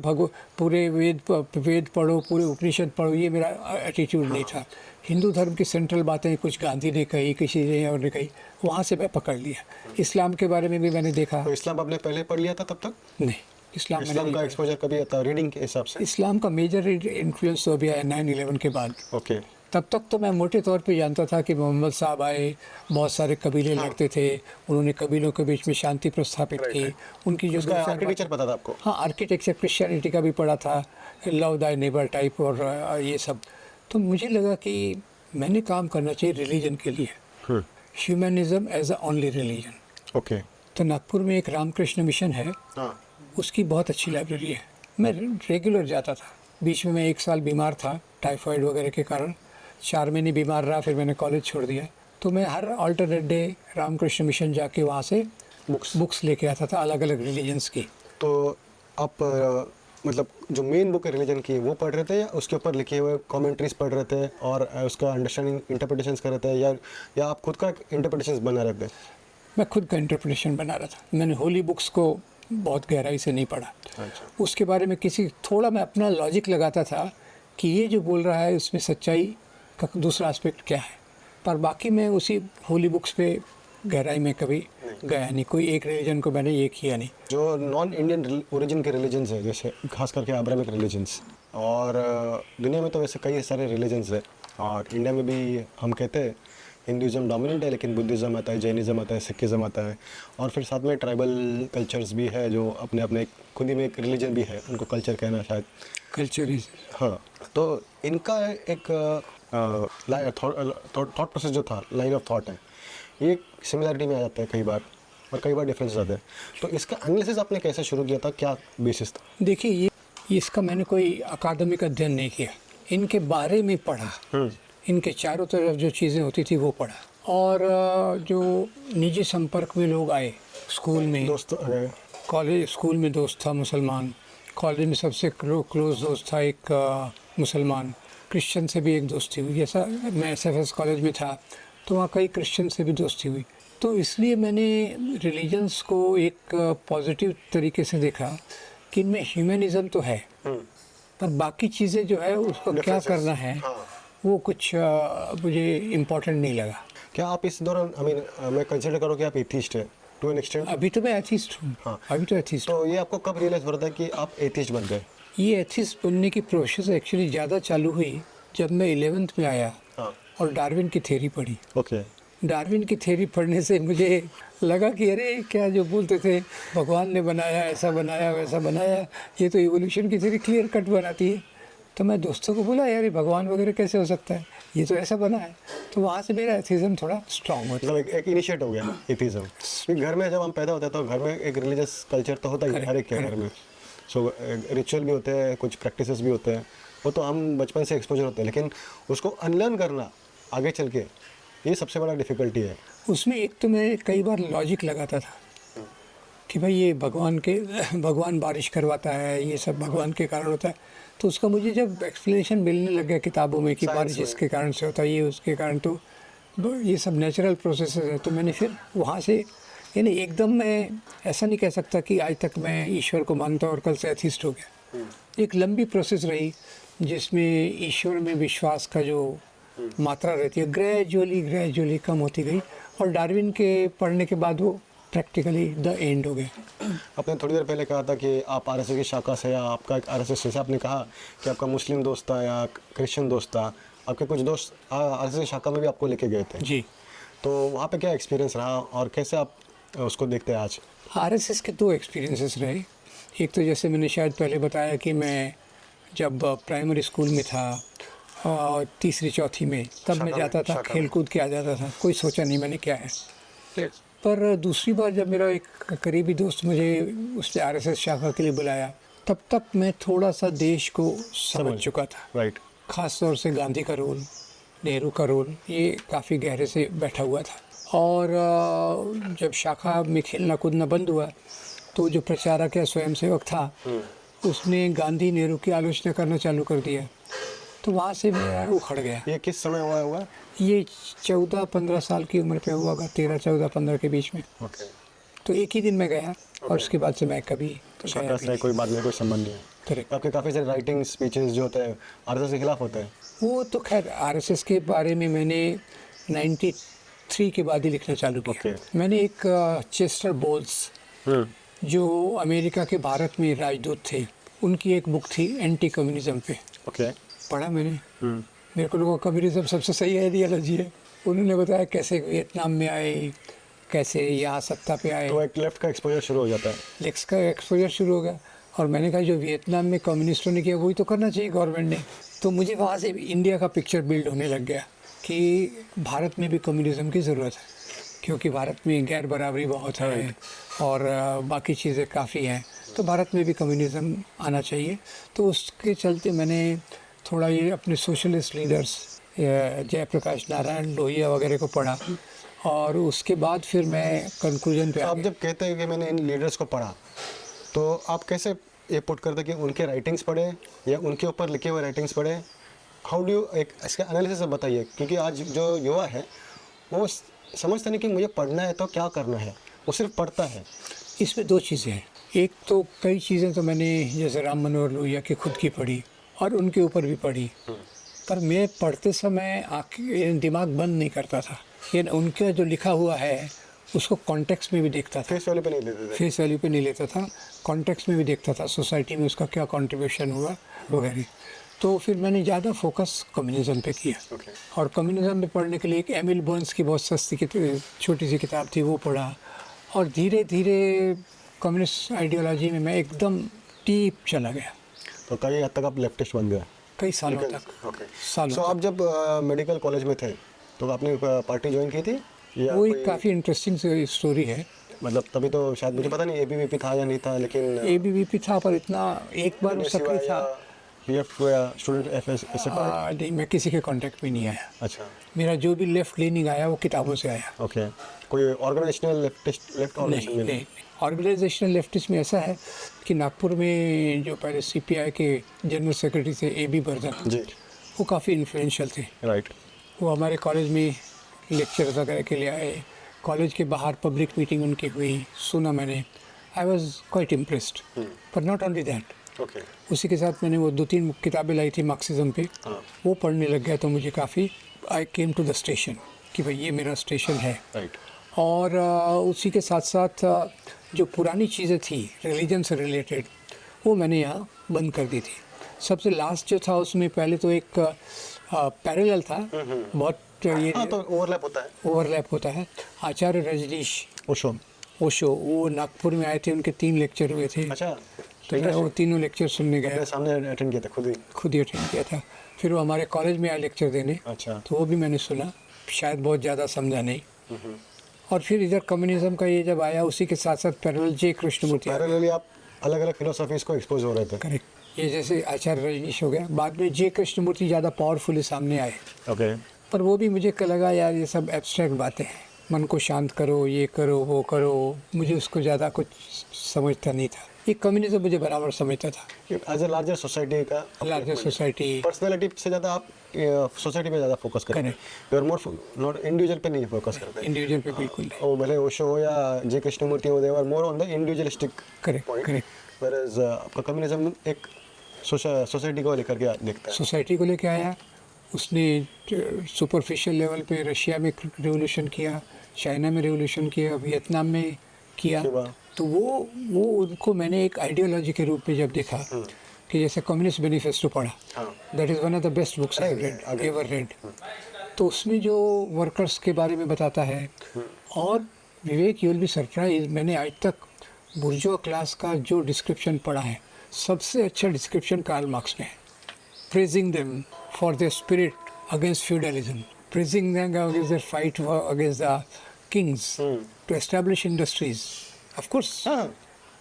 वेद पढ़ो, पूरे उपनिषद पढ़ो, ये मेरा एटीट्यूड नहीं था। हिंदू धर्म की सेंट्रल बातें कुछ गांधी ने कही, किसी ने और ने कही, वहाँ से मैं पकड़ लिया। इस्लाम के बारे में भी मैंने देखा। तो इस्लाम आपने पहले पढ़ लिया था तब तक? नहीं, इस्लाम का एक्सपोजर कभी आता रीडिंग के हिसाब से? इस्लाम का मेजर इन्फ्लुएंस तो अभी आया 9/11 के बाद। ओके, तब तक तो मैं मोटे तौर पे जानता था कि मोहम्मद साहब आए, बहुत सारे कबीले लड़ते थे, उन्होंने कबीलों के बीच में शांति प्रस्थापित की, उनकी जो आर्किटेक्चर पता था आपको? हाँ, आर्किटेक्चर क्रिश्चियनिटी का भी पढ़ा था, लव दाई नेबर टाइप और ये सब। तो मुझे लगा कि मैंने काम करना चाहिए रिलीजन के लिए, humanism as a only religion. Okay, तो नागपुर में एक रामकृष्ण मिशन है, उसकी बहुत अच्छी लाइब्रेरी है, मैं रेगुलर जाता था। बीच में मैं 1 साल बीमार था टाइफाइड वगैरह के कारण, 4 महीने बीमार रहा, फिर मैंने कॉलेज छोड़ दिया। तो मैं हर अल्टरनेट डे रामकृष्ण मिशन जाके वहाँ से बुक्स लेके आता था, अलग अलग रिलीजन्स की। तो आप मतलब जो मेन बुक है रिलीजन की वो पढ़ रहे थे, या उसके ऊपर लिखे हुए कमेंट्रीज पढ़ रहे थे और उसका अंडरस्टैंडिंग इंटरप्रिटेशंस कर रहे थे, या आप खुद का इंटरप्रिटेशंस बना रहे थे? मैं खुद का इंटरप्रिटेशन बना रहा था। मैंने होली बुक्स को बहुत गहराई से नहीं पढ़ा। अच्छा। उसके बारे में थोड़ा मैं अपना लॉजिक लगाता था कि ये जो बोल रहा है उसमें सच्चाई का दूसरा एस्पेक्ट क्या है, पर बाकी मैं उसी होली बुक्स पे गहराई में कभी गया नहीं। कोई एक रिलीजन को मैंने ये किया नहीं। जो नॉन इंडियन ओरिजिन के रिलीजन्स है, जैसे खास करके अब्राहमिक रिलीजन्स, और दुनिया में तो वैसे कई सारे रिलीजन्स है, और इंडिया में भी हम कहते हैं हिंदुज़म डोमिनेंट है, लेकिन बुद्धिज़्म आता है, जैनिज़्म आता है, सिखिज़्म आता है, और फिर साथ में ट्राइबल कल्चर्स भी है जो अपने अपने खुद ही में एक रिलीजन भी है, उनको कल्चर कहना शायद। कल्चर ही। हाँ, तो इनका एक थॉट प्रोसेस जो था, लाइन ऑफ थॉट है, ये सिमिलरिटी में आ जाता है कई बार, और कई बार डिफरेंस आते हैं। तो इसका एनालिसिस आपने कैसे शुरू किया था, क्या बेसिस था? देखिए ये इसका मैंने कोई अकादमिक अध्ययन नहीं किया, इनके बारे में पढ़ा, इनके चारों तरफ जो चीज़ें होती थी वो पढ़ा, और जो निजी संपर्क में लोग आए स्कूल में, दोस्त कॉलेज स्कूल में दोस्त था मुसलमान, कॉलेज में सबसे क्लोज दोस्त था एक मुसलमान, क्रिश्चियन से भी एक दोस्ती हुई। ऐसा मैं SFS कॉलेज में था तो वहाँ कई क्रिश्चियन से भी दोस्ती हुई। तो इसलिए मैंने रिलीजन्स को एक पॉजिटिव तरीके से देखा कि इनमें ह्यूमनिज़म तो है, पर बाकी चीज़ें जो है उसको क्या करना है वो कुछ मुझे इम्पोर्टेंट नहीं लगा। क्या आप इस दौरान मैं कंसिडर करो कि आप एथिस्ट है टू एन एक्सटेंट? अभी तो मैं एथिस्ट हूँ, हाँ। अभी तो एथिस्ट। तो ये आपको कब रियलाइज हो रहा था कि आप एथिस्ट बन गए? ये एथिस्ट बनने की प्रोसेस एक्चुअली ज़्यादा चालू हुई जब मैं 11th में आया हाँ। और डार्विन की थ्योरी पढ़ी। ओके। डार्विन की थ्योरी पढ़ने से मुझे लगा कि अरे क्या जो बोलते थे भगवान ने बनाया, ऐसा बनाया, वैसा बनाया, ये तो इवोल्यूशन की थ्योरी क्लियर कट बनाती है। तो मैं दोस्तों को बोला यार ये भगवान वगैरह कैसे हो सकता है, ये तो ऐसा बना है। तो वहाँ से मेरा एथिज्म थोड़ा स्ट्रांग हो गया, मतलब एक इनिशिएट हो गया एथिज्म। क्योंकि घर में जब हम पैदा होते हैं तो घर में एक रिलीजियस कल्चर तो होता ही है हर एक के घर में। सो रिचुअल भी होते हैं, कुछ प्रैक्टिसेस भी होते हैं, वो तो हम बचपन से एक्सपोजर होते हैं, लेकिन उसको अनलर्न करना आगे चल के ये सबसे बड़ा डिफ़िकल्टी है। उसमें एक तो मैं कई बार लॉजिक लगाता था कि भाई ये भगवान बारिश करवाता है, ये सब भगवान के कारण होता है। तो उसका मुझे जब एक्सप्लेनेशन मिलने लग गया किताबों में कि बारिश इसके कारण से होता है, ये उसके कारण, तो ये सब नेचुरल प्रोसेसेस है। तो मैंने फिर वहाँ से, यानी एकदम मैं ऐसा नहीं कह सकता कि आज तक मैं ईश्वर को मानता हूँ और कल से एथिस्ट हो गया। एक लंबी प्रोसेस रही जिसमें ईश्वर में विश्वास का जो मात्रा रहती है ग्रेजुअली कम होती गई, और डार्विन के पढ़ने के बाद वो प्रैक्टिकली द एंड हो गया। आपने थोड़ी देर पहले कहा था कि आप आरएसएस की शाखा से, या आपका एक आरएसएस से, आपने कहा कि आपका मुस्लिम दोस्त था या क्रिश्चियन दोस्त था, आपके कुछ दोस्त आरएसएस की शाखा में भी आपको लेके गए थे जी। तो वहाँ पे क्या एक्सपीरियंस रहा और कैसे आप उसको देखते हैं आज? आरएसएस के दो एक्सपीरियंसेस रहे। एक तो जैसे मैंने शायद पहले बताया कि मैं जब प्राइमरी स्कूल में था और तीसरी चौथी में, तब मैं जाता था खेलकूद के आ जाता था, कोई सोचा नहीं मैंने क्या है। पर दूसरी बार जब मेरा एक करीबी दोस्त मुझे उसने आरएसएस शाखा के लिए बुलाया, तब तक मैं थोड़ा सा देश को समझ चुका था। राइट। ख़ास तौर से गांधी का रोल, नेहरू का रोल, ये काफ़ी गहरे से बैठा हुआ था। और जब शाखा में खेलना कूदना बंद हुआ तो जो प्रचारक या स्वयंसेवक था उसने गांधी नेहरू की आलोचना करना चालू कर दिया। तो वहाँ से मैं उखड़ गया। ये किस समय हुआ? ये 14-15 साल की उम्र पे हुआ होगा, 13-14-15 के बीच में। ओके। तो एक ही दिन में गया और उसके बाद से मैं कभी तो शाखा से कोई बात नहीं, कोई संबंध नहीं है। करेक्ट। आपके काफ़ी सारे राइटिंग स्पीचेस जो होते हैं आरएसएस के खिलाफ होते हैं। वो तो खैर आरएसएस के बारे में मैंने 93 के बाद ही लिखना चालू किया। मैंने एक चेस्टर बोल्स जो अमेरिका के भारत में राजदूत थे, उनकी एक बुक थी एंटी कम्युनिज्म पे। ओके। पढ़ा मैंने। मेरे को लोगों कम्युनिज्म सबसे सही आइडियोलॉजी है। उन्होंने बताया कैसे वियतनाम में आए, कैसे यहाँ सत्ता पे आए, तो एक लेफ्ट का एक्सपोजर शुरू हो जाता है। लेफ्ट का एक्सपोजर शुरू हो गया। और मैंने कहा जो वियतनाम में कम्युनिस्टों ने किया वही तो करना चाहिए गवर्नमेंट ने। तो मुझे वहाँ से इंडिया का पिक्चर बिल्ड होने लग गया कि भारत में भी कम्युनिज्म की ज़रूरत है, क्योंकि भारत में गैर बराबरी बहुत है और बाकी चीज़ें काफ़ी हैं, तो भारत में भी कम्युनिज्म आना चाहिए। तो उसके चलते मैंने थोड़ा ये अपने सोशलिस्ट लीडर्स जयप्रकाश नारायण, लोहिया वगैरह को पढ़ा, और उसके बाद फिर मैं कंक्लूजन पे आ आप गया। जब कहते हैं कि मैंने इन लीडर्स को पढ़ा, तो आप कैसे ये पुट करते कि उनके राइटिंग्स पढ़े या उनके ऊपर लिखे हुए राइटिंग्स पढ़े? हाउ डू यू एक इसका एनालिसिस बताइए, क्योंकि आज जो युवा है वो समझता नहीं कि मुझे पढ़ना है तो क्या करना है, वो सिर्फ पढ़ता है। इसमें दो चीज़ें हैं। एक तो कई चीज़ें तो मैंने जैसे राम मनोहर लोहिया की खुद की पढ़ी और उनके ऊपर भी पढ़ी, पर मैं पढ़ते समय दिमाग बंद नहीं करता था। ये उनका जो लिखा हुआ है उसको कॉन्टेक्स्ट में भी देखता था। फेस वैल्यू पे नहीं लेते थे। फेस वैल्यू पे नहीं लेता था, कॉन्टेक्स्ट में भी देखता था, सोसाइटी में उसका क्या कंट्रीब्यूशन हुआ वगैरह। तो फिर मैंने ज़्यादा फोकस कम्युनिज्म पे किया। और कम्युनिज्म पे पढ़ने के लिए एक एमिल बर्न्स की बहुत सस्ती छोटी सी किताब थी, वो पढ़ा। और धीरे धीरे कम्युनिस्ट आइडियोलॉजी में मैं एकदम डीप चला गया। तो कई हद तक आप लेफ्टिस्ट बन गए कई सालों तक। सो आप जब मेडिकल कॉलेज में थे तो आपने पार्टी ज्वाइन की थी? या वो कोई- एक काफ़ी इंटरेस्टिंग स्टोरी है। मतलब तभी तो शायद मुझे पता नहीं एबीवीपी था या नहीं था, लेकिन एबीवीपी था पर इतना एक बार वो सक्रिय था। पीएफ या स्टूडेंट एफएस ऐसे पार्ट। नहीं, मैं किसी के कांटेक्ट में नहीं आया। अच्छा, मेरा जो भी लेफ्ट लीनिंग आया वो किताबों से आया। ओके। कोई ऑर्गेनाइजेशनल लेफ्ट नहीं ऑर्गेनाइजेशन नहीं, ऑर्गेनाइजेशनल लेफ्टिस्ट में ऐसा है कि नागपुर में जो पहले सीपीआई के जनरल सेक्रेटरी थे एबी बर्धन, जी, वो काफ़ी इन्फ्लुएंशियल थे। राइट। वो हमारे कॉलेज में लेक्चर वगैरह के लिए आए, कॉलेज के बाहर पब्लिक मीटिंग उनकी हुई, सुना मैंने। आई वॉज क्वाइट इम्प्रेस्ड, पर नॉट ओनली दैट, ओके। उसी के साथ मैंने वो 2-3 किताबें लाई थी मार्क्सिज्म पे, हाँ। वो पढ़ने लग गया तो मुझे काफ़ी, आई केम टू द स्टेशन कि भाई ये मेरा स्टेशन है। राइट। और उसी के साथ साथ जो पुरानी चीज़ें थी रिलीजन से रिलेटेड, वो मैंने यहाँ बंद कर दी थी। सबसे लास्ट जो था उसमें पहले तो एक पैरेलल था, बहुत ये हाँ, तो ओवरलैप होता है। ओवरलैप होता है। आचार्य रजनीश ओशो। ओशो, वो नागपुर में आए थे, उनके 3 लेक्चर हुए थे। अच्छा, तो मैं वो तीनों लेक्चर सुनने गया, अपने सामने अटेंड किया था खुद ही। खुद ही अटेंड किया था। फिर वो हमारे कॉलेज में आए लेक्चर देने, अच्छा, तो वो भी मैंने सुना, शायद बहुत ज़्यादा समझा नहीं। और फिर इधर कम्युनिज्म का ये जब आया, उसी के साथ साथ पैरेलल जे कृष्णमूर्ति आ गए। पैरेलली आप अलग अलग फिलोसफीज को एक्सपोज हो रहे थे। करेक्ट, ये जैसे आचार्य रजनीश हो गया, बाद में जे कृष्णमूर्ति ज़्यादा पावरफुली सामने आए, ओके। पर वो भी मुझे लगा यार ये सब एब्स्ट्रैक्ट बातें हैं, मन को शांत करो, ये करो, वो करो, मुझे उसको ज़्यादा कुछ समझता नहीं था। ये कम्युनिज्म मुझे बराबर समझता था, एज ए लार्जर सोसाइटी का लार्जर सोसाइटी। पर्सनैलिटी से ज़्यादा आप सोसाइटी पे ज़्यादा फोकस करते हैं। You are more not individual पे नहीं फोकस करते। इंडिविजुअल पे बिल्कुल नहीं। वो भले ओशो हो या जे कृष्णमूर्ति हो, they are more on the individualistic correct point. Correct. Whereas आपका कम्युनिज्म एक सोसाइटी को लेकर के देखता है। सोसाइटी को लेके आया, उसने सुपरफिशियल लेवल पे रशिया में रेवोल्यूशन किया, चाइना में रेवोल्यूशन किया, वियतनाम में किया। क्यूबा। तो वो उनको मैंने एक आइडियोलॉजी के रूप में जब देखा कि जैसे कम्युनिस्ट मैनिफेस्टो पढ़ा, हाँ। That is one of the best books I read ever read. तो उसमें जो वर्कर्स के बारे में बताता है, और विवेक यू विल बी सरप्राइज, मैंने आज तक बुर्जुआ क्लास का जो डिस्क्रिप्शन पढ़ा है, सबसे अच्छा डिस्क्रिप्शन कार्ल मार्क्स में है। Praising them for their spirit against feudalism, praising them against their fight against the kings to establish industries. Of course हाँ,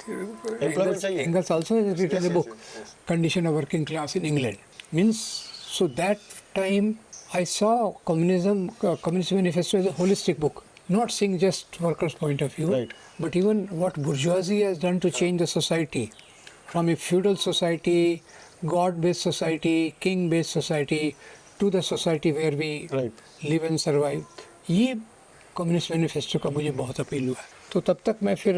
एम्प्लॉयमेंट चाहिए। Engels also has written Yes, a book, yes, yes. Condition of Working Class in England. Means, so that time I saw Communist Manifesto as a holistic book, not seeing just workers' point of view, Right. but even what bourgeoisie has done to change the society from a feudal society, God-based society, king-based society, to the society where we Right. live and survive. ये communist manifesto का मुझे बहुत appeal हुआ। तो तब तक मैं फिर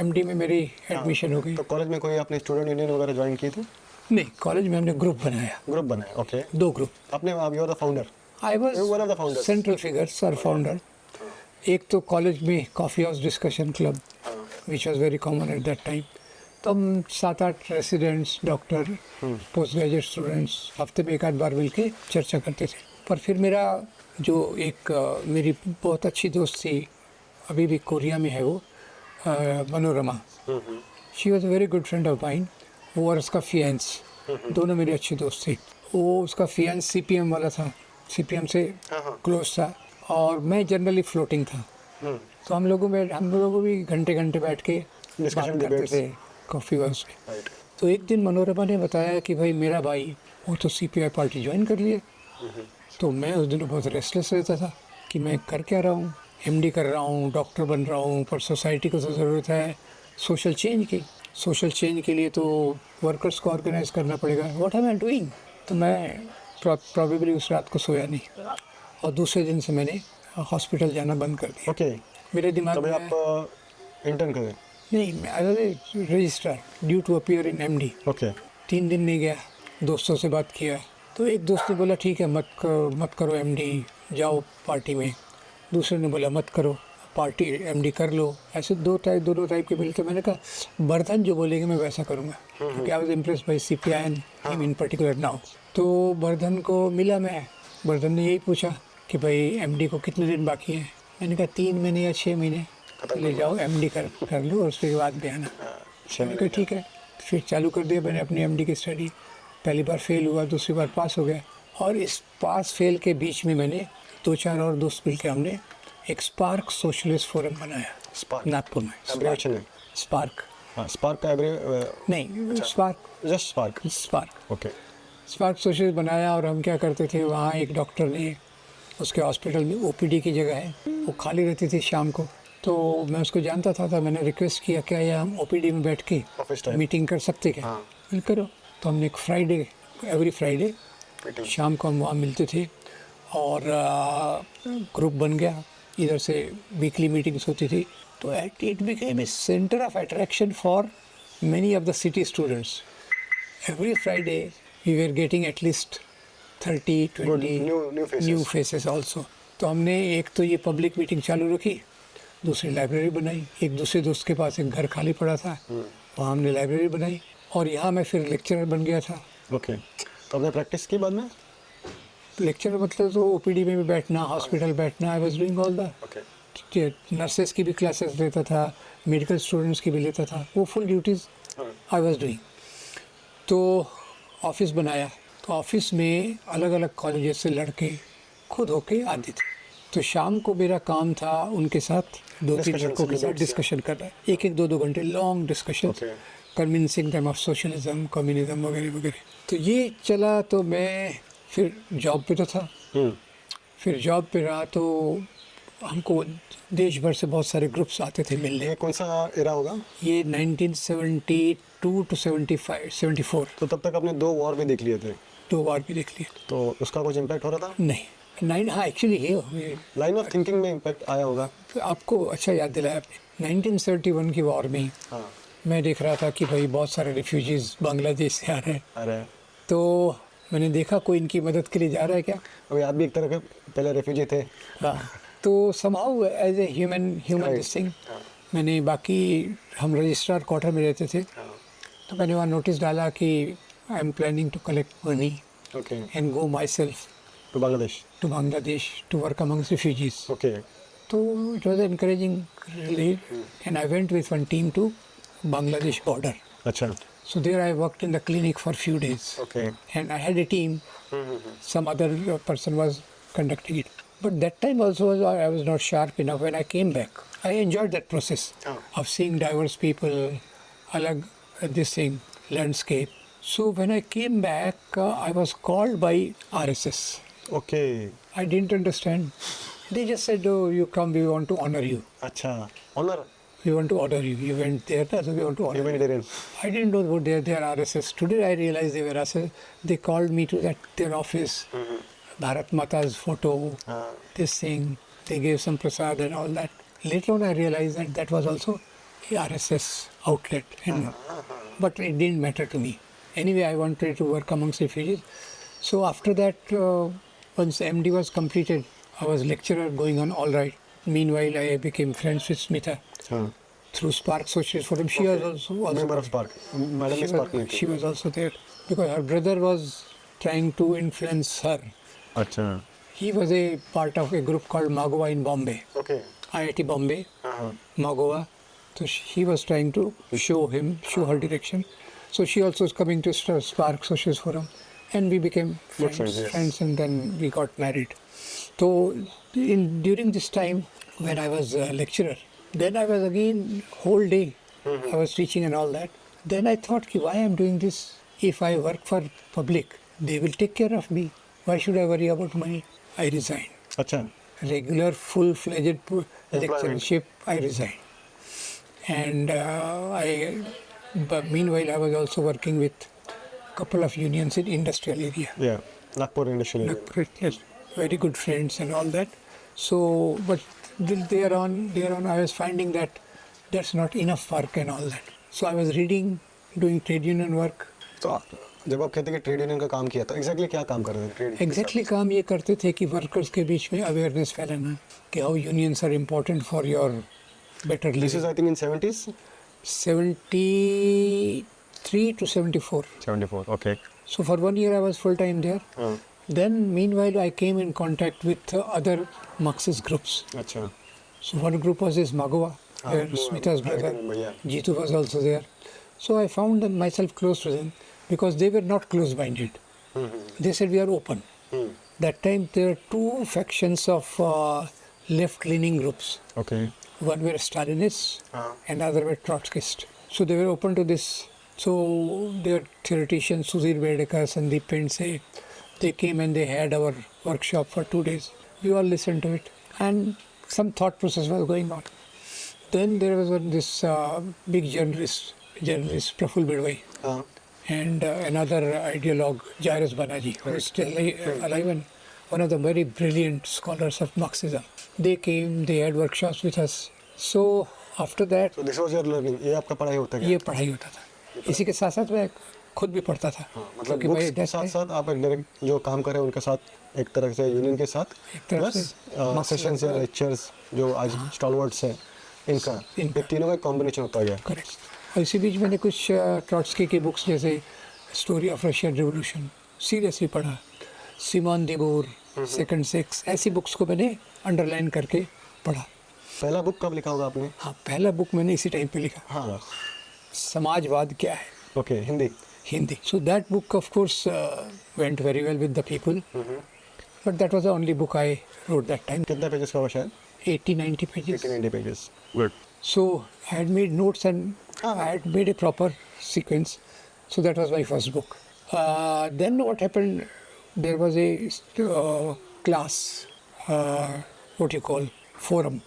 एमडी में मेरी एडमिशन हो गई। तो कॉलेज में कोई आपने स्टूडेंट यूनियन वगैरह ज्वाइन की थी? नहीं, कॉलेज में हमने ग्रुप बनाया, ग्रुप बनाया, ओके। 2 ग्रुप। आपने आप you are the founder. I You were one of the was founders. Central figure sir founder. एक तो कॉलेज में coffee house discussion club which was very common at that time. तो हम 7-8 residents, doctor, post graduate students हफ्ते में 1 आध बार मिल के चर्चा करते थे। पर फिर मेरा जो एक मेरी बहुत अच्छी दोस्त थी, अभी भी कोरिया में है वो, Manorama, she was a very good friend of mine. वो और उसका फियंस, दोनों मेरी अच्छी दोस्त थी। वो उसका फियंस सीपीएम वाला था, सीपीएम से क्लोज था, और मैं जनरली फ्लोटिंग था। तो हम लोग भी घंटे घंटे बैठ के बात करते debates. थे कॉफ़ी हाउस में। राइट। तो एक दिन मनोरमा ने बताया कि भाई मेरा भाई वो तो सीपीआई पार्टी ज्वाइन कर लिए। तो मैं उस दिन बहुत रेस्टलेस रहता था कि मैं कर क्या रहा हूँ, एमडी कर रहा हूँ, डॉक्टर बन रहा हूँ, पर सोसाइटी को तो ज़रूरत है सोशल चेंज की। सोशल चेंज के लिए तो वर्कर्स को ऑर्गेनाइज करना पड़ेगा। What am I doing? तो मैं प्रॉबेबली उस रात को सोया नहीं, और दूसरे दिन से मैंने हॉस्पिटल जाना बंद कर दिया। ओके। मेरे दिमाग तभी में आप इंटर्न करें? नहीं, I was registrar due to appear in MD. Okay. 3 दिन नहीं गया, दोस्तों से बात किया, तो एक दोस्त ने बोला ठीक है मत करो एमडी, जाओ पार्टी में। दूसरे ने बोला मत करो, पार्टी एमडी कर लो। ऐसे दोनों टाइप के मिलकर मैंने कहा बर्धन जो बोलेंगे मैं वैसा करूँगा, क्योंकि I was impressed by CPI and him in particular now. तो बर्धन को मिला मैं, बर्धन ने यही पूछा कि भाई एमडी को कितने दिन बाकी हैं। मैंने कहा 3 महीने या 6 महीने, ले जाओ एमडी कर लो और उसके बाद भी आना। मैंने कहा ठीक है। फिर चालू कर दिया मैंने अपनी एमडी की स्टडी। पहली बार फेल हुआ, दूसरी बार पास हो गया, और इस पास फेल के बीच में मैंने 2-4 और दोस्त मिलकर हमने एक स्पार्क सोशलिस्ट फोरम बनाया Spark? नागपुर में। एब्रिविएशन है। स्पार्क हाँ, स्पार्क का नहीं, spark just spark. Spark okay. Spark socialist बनाया। और हम क्या करते थे, वहाँ एक डॉक्टर ने, उसके हॉस्पिटल में ओपीडी की जगह है, वो खाली रहती थी शाम को, तो मैं उसको जानता था मैंने रिक्वेस्ट किया क्या ये हम ओपीडी में बैठ के Office time? मीटिंग कर सकते क्या? बोले, करो। तो हमने एक फ्राइडे, एवरी फ्राइडे शाम को हम वहाँ मिलते थे और ग्रुप बन गया। इधर से वीकली मीटिंग्स होती थी, तो it became a centre of attraction for many of the city students. Every Friday we were getting at least 30-20 new faces. faces also. तो हमने एक तो ये पब्लिक मीटिंग चालू रखी, दूसरी लाइब्रेरी बनाई। एक दूसरे दोस्त के पास एक घर खाली पड़ा था, वहाँ हमने लाइब्रेरी बनाई और यहाँ मैं फिर लेक्चरर बन गया था। ओके। तो आपने प्रैक्टिस की बाद में? लेक्चरर मतलब तो ओपीडी में भी बैठना, हॉस्पिटल बैठना, I was doing all the okay. Nurses की भी क्लासेस लेता था, मेडिकल स्टूडेंट्स की भी लेता था, वो full duties I was doing. तो ऑफिस बनाया, तो ऑफिस में अलग अलग कॉलेजेस से लड़के खुद होके आते थे। तो शाम को मेरा काम था उनके साथ 2-3 लड़कों के साथ डिस्कशन करना, 1-2 घंटे long discussion, convincing them of socialism, communism वगैरह वगैरह। तो ये चला, तो मैं फिर जॉब पे तो था। फिर जॉब पे रहा तो हमको देश भर से बहुत सारे ग्रुप्स आते थे मिलने। ये कौन सा एरा होगा? ये 1972 to 74। तो तब तक आपने 2 वॉर भी देख लिए थे, 2 बार भी देख लिए। तो उसका कुछ इम्पैक्ट हो रहा था? नहीं, हाँ एक्चुअली ये लाइन ऑफ थिंकिंग में इम्पैक्ट आया होगा। आपको अच्छा याद दिलाया आपने। 1971 की वॉर में हाँ। मैं देख रहा था कि भाई बहुत सारे रिफ्यूजीज बांग्लादेश से आ रहे हैं, अरे तो मैंने देखा कोई इनकी मदद के लिए जा रहा है क्या। अभी आप भी एक तरह के पहले रेफ्यूजी थे। हाँ, तो somehow as a human Right. This thing, मैंने बाकी हम रजिस्ट्रार क्वार्टर में रहते थे, तो मैंने वहाँ नोटिस डाला कि I am planning to collect money okay. And go myself to Bangladesh. To work amongst refugees. Okay. तो it was encouraging really, and I went with one team to Bangladesh border. अच्छा। So there I worked in the clinic for few days. Okay. And I had a team. Some other person was conducting it. But that time also I was not sharp enough. When I came back, I enjoyed that process of seeing diverse people, alag this thing, landscape. So when I came back, I was called by RSS. Okay. I didn't understand. They just said, "Oh, you come. We want to honor you. अच्छा। Honour We want to honor you. You went there, so we want to honor you." Humanitarian. I didn't know what they are RSS. Today I realized they were RSS. They called me to their office. Bharat Mata's photo, this thing. They gave some prasad and all that. Later on I realized that was also a RSS outlet. But it didn't matter to me. Anyway, I wanted to work amongst refugees. So after that, once MD was completed, I was lecturer going on all right. Meanwhile, I became friends with Smita. हाँ। Through Spark Socialist Forum. She was also member of spark. Madam she ने spark में she was also there because her brother was trying to influence her. अच्छा। He was a part of a group called Magoa in Bombay, okay. IIT Bombay, हाँ। Magoa. So he was trying to show her direction. So she also is coming to Spark Socialist Forum, and we became friends, yes. friends, and then we got married. So during this time when I was a lecturer, then I was again whole day I was teaching and all that. Then I thought, why I'm doing this? If I work for public, they will take care of me. Why should I worry about money? I resigned. अच्छा। Regular full-fledged lecturership, I resigned. And but meanwhile I was also working with a couple of unions in industrial area. या Nagpur industrial. Yes, very good friends and all that. So, but there on I was finding that that's not enough work and all that. So I was reading, doing trade union work. तो जब आप कहते हैं कि trade union का काम किया तो एग्जैक्टली क्या काम कर रहे थे ट्रेड? एग्जैक्टली काम ये करते थे कि वर्कर्स के बीच में अवेयरनेस फैलाना कि how unions are important for your better this is I think in 70s 73 to 74. 74 okay. So for 1 year I was full time there. Then meanwhile I came in contact with other Marxist groups. अच्छा। So one group was this Magoa, where Smita's brother yeah. Jitu was also there. So I found myself close to them because they were not close-minded. They said we are open. That time there were two factions of left-leaning groups. Okay. One were Stalinists and other were Trotskyists. So they were open to this. So their theoreticians, Sudhir Bedekar, Sandeep Pendse, they came and they had our workshop for 2 days. We all listened to it and some thought process was going on. Then there was this big journalist Praful Bidwai, and another ideologue, Jairus Banaji, who is still alive and one of the very brilliant scholars of Marxism. They came, they had workshops with us. So after that, So this was your learning. ये आपका पढ़ाई होता गया. ये पढ़ाई होता था. इसी के साथ साथ मैं खुद भी पढ़ता था. मतलब क्योंकि बुक्स भाई के साथ साथ आप डायरेक्ट जो काम कर रहे हैं उनके साथ एक तरह से यूनियन के साथ एक तरह प्लस से सेशंस या लेक्चर्स जो आज स्टॉलवर्ड्स हैं इनका ये तीनों का कॉम्बिनेशन होता गया. करेक्ट. और इसी बीच मैंने कुछ ट्रॉट्स्की की बुक्स जैसे story of Russian revolution seriously पढ़ा. सिमोन डिबोर, सेकंड सेक्स, ऐसी बुक्स को मैंने अंडरलाइन करके पढ़ा. पहला बुक कब लिखा होगा आपने? हाँ, पहला बुक मैंने इसी टाइम पे लिखा. हाँ. समाजवाद क्या है, okay. Hindi. Hindi. So that book of course went very well with the people, but that was the only book I wrote that time. कितना पेजेस का होगा शायद? 80-90 pages. 80-90 pages. Good. So I had made notes and I had made a proper sequence. So that was my first book. Then what happened? There was a class, what you call forum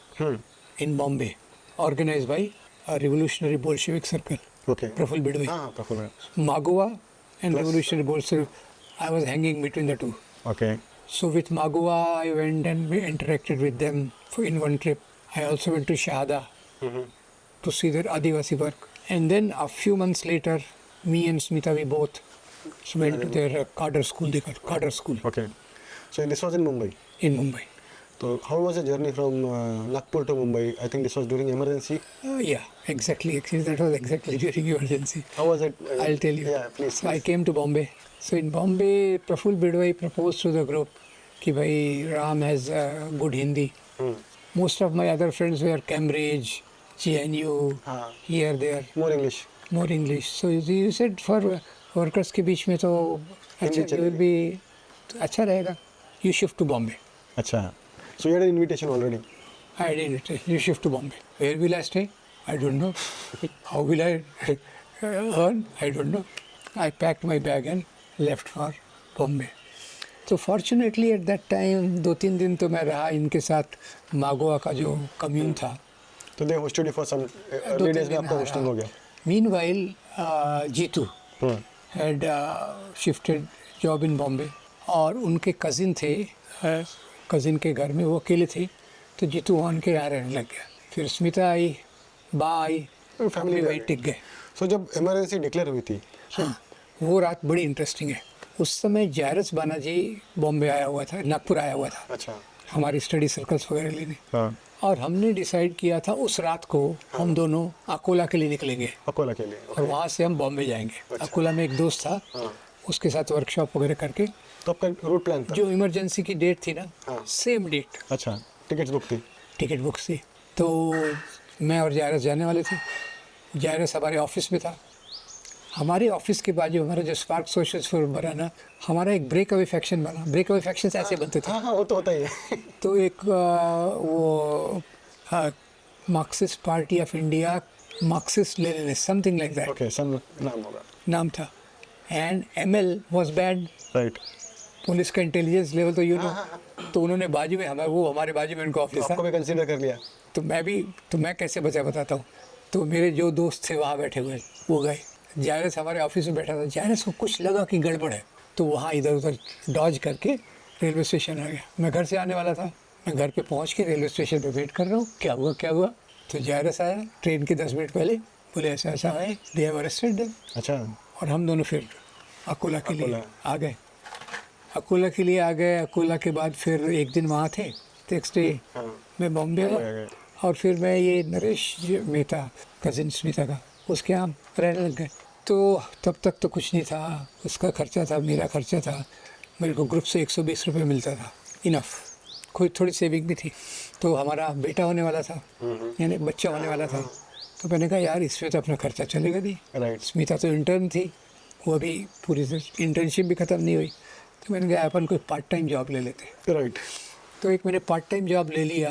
in Bombay, organized by a revolutionary Bolshevik circle. Okay. Praful Bidwai, हाँ Praful. Magoa and revolutionary Bolshevik. I was hanging between the two. Okay. So with Magoa, I went and we interacted with them in one trip. I also went to Shahada to see their Adivasi work. And then a few months later, me and Smita, we both went to their cadre school, they call cadre school okay. So this was in Mumbai. in Mumbai. So how was the journey from Nagpur to Mumbai? I think this was during emergency. Yeah, exactly. Actually, that was exactly during emergency. How was it? I'll tell you. Yeah, please. So I came to Bombay. So in Bombay, Praful Bidwai proposed to the group कि भाई Ram has good Hindi. Most of my other friends were Cambridge, GNU, here, there, More English. more English. So you said for workers के बीच में तो अच्छा, you will be अच्छा रहेगा. You shift to Bombay. अच्छा. So you had an invitation already. I did it. You shift to Bombay. Where will I stay? I don't know. How will I earn? I don't know. I packed my bag and left for Bombay. तो fortunately eight that time 2-3 दिन तो मैं रहा इनके साथ. मागोआ का जो commune था, तो they hosted you for some early days में आपका hosting हो गया. Meanwhile Jeetu had shifted job in Bombay और उनके कज़िन थे. कज़िन के घर में वो अकेले थे तो जीतू वहाँ उनके यहाँ रहने लग गया. फिर स्मिता आई, बा आई, फैमिली वही टिक गए. So जब emergency declare हुई थी, हाँ, वो रात बड़ी इंटरेस्टिंग है. उस समय जायरस बानाजी बॉम्बे आया हुआ था, नागपुर आया हुआ था अच्छा. हमारी स्टडी सर्कल्स वगैरह लेने. हाँ. और हमने डिसाइड किया था उस रात को हम दोनों अकोला के लिए निकलेंगे अकोला के लिए. और वहाँ से हम बॉम्बे जाएंगे. अकोला में एक दोस्त था, उसके साथ वर्कशॉप वगैरह करके. तो आपका रूट प्लान था. जो इमरजेंसी की डेट थी ना, सेम डेट अच्छा. टिकट्स बुक थी. टिकट बुक थी. तो मैं और जायरस जाने वाले थे. जायरस हमारे ऑफिस में था. हमारे ऑफिस के बाजू हमारा जो स्पार्क सोशल फोरम बना ना, हमारा एक ब्रेक अवे फैक्शन बना. ब्रेक अवे फैक्शन ऐसे बनते थे. हाँ हाँ वो तो होता ही है. तो एक वो Marxist party of India, Marxist Leninist, something like that okay. Some नाम होगा. नाम था. And ML was bad. Right. Police का इंटेलिजेंस लेवल तो यू नो. तो उन्होंने बाजू में हमारे बाजू में उनका ऑफिस था. आपको भी कंसीडर कर लिया. तो मैं कैसे बताता हूँ. तो मेरे जो दोस्त थे वहाँ बैठे हुए, वो गए. जायरस हमारे ऑफिस में बैठा था. जायरस को कुछ लगा कि गड़बड़ है, तो वहाँ इधर उधर डॉज करके रेलवे स्टेशन आ गया. मैं घर से आने वाला था. मैं घर पे पहुँच के रेलवे स्टेशन पे वेट कर रहा हूँ, क्या हुआ. तो जायरस आया ट्रेन के 10 मिनट पहले, बोले ऐसा है, दे हैव अरेस्टेड देम. अच्छा. और हम दोनों फिर अकोला के लिए अकोला. आ गए. अकोला के लिए आ गए. अकोला के बाद फिर एक दिन वहाँ थे. नेक्स्ट डे मैं बॉम्बे आया और फिर मैं ये नरेश मेहता, कज़िन स्मिता का, उसके यहाँ रहने लग गए. तो तब तक तो कुछ नहीं था. उसका खर्चा था, मेरा खर्चा था. मेरे को ग्रुप से 120 रुपये मिलता था, इनफ. कोई थोड़ी सेविंग भी थी. तो हमारा बेटा होने वाला था, यानी बच्चा होने वाला था. तो मैंने कहा यार इसमें तो अपना खर्चा चलेगा नहीं. राइट. स्मिता तो इंटर्न थी, वो अभी पूरी इंटर्नशिप भी ख़त्म नहीं हुई. तो मैंने कहा अपन कोई पार्ट टाइम जॉब ले लेते। राइट। तो एक मैंने पार्ट टाइम जॉब ले लिया,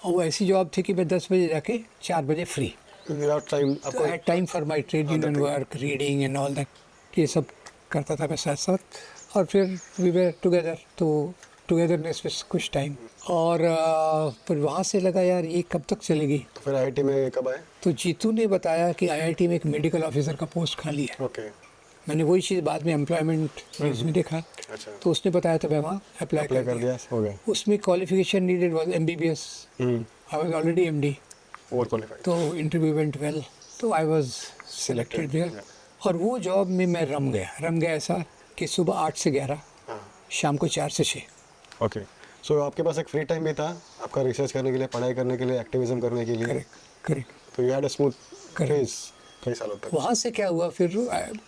और वो ऐसी जॉब थी कि मैं 10 बजे जाके 4 बजे फ्री। विदाउट टाइम तो आपको had time for my trade union work, reading and all that, ये सब करता था मैं साथ साथ। और फिर वी वर टुगेदर, तो टुगेदरनेस में कुछ टाइम। और फिर वहाँ से लगा यार ये कब तक चलेगी। फिर आईआईटी में कब आए? तो जीतू ने बताया कि आईआईटी में एक मेडिकल ऑफिसर का पोस्ट खाली है। ओके। मैंने वही चीज़ बाद में एम्प्लॉयमेंट न्यूज़ में देखा, अच्छा। तो उसने बताया तो मैं वहाँ अप्लाई अप्लाई कर कर दिया। दिया, हो गया। उसमें qualification needed was MBBS, I was already MD, over qualified. तो इंटरव्यू वेंट वेल, तो आई वाज सिलेक्टेड देयर। और वो जॉब में मैं रम गया ऐसा कि सुबह 8 से 11, शाम को 4 से 6। ओके। सो आपके पास एक फ्री टाइम भी था आपका रिसर्च करने के लिए, पढ़ाई करने के लिए, एक्टिविज्म करने के लिए। करेक्ट। तो you had a smooth Correct. Phase कई सालों तक। वहाँ से क्या हुआ फिर,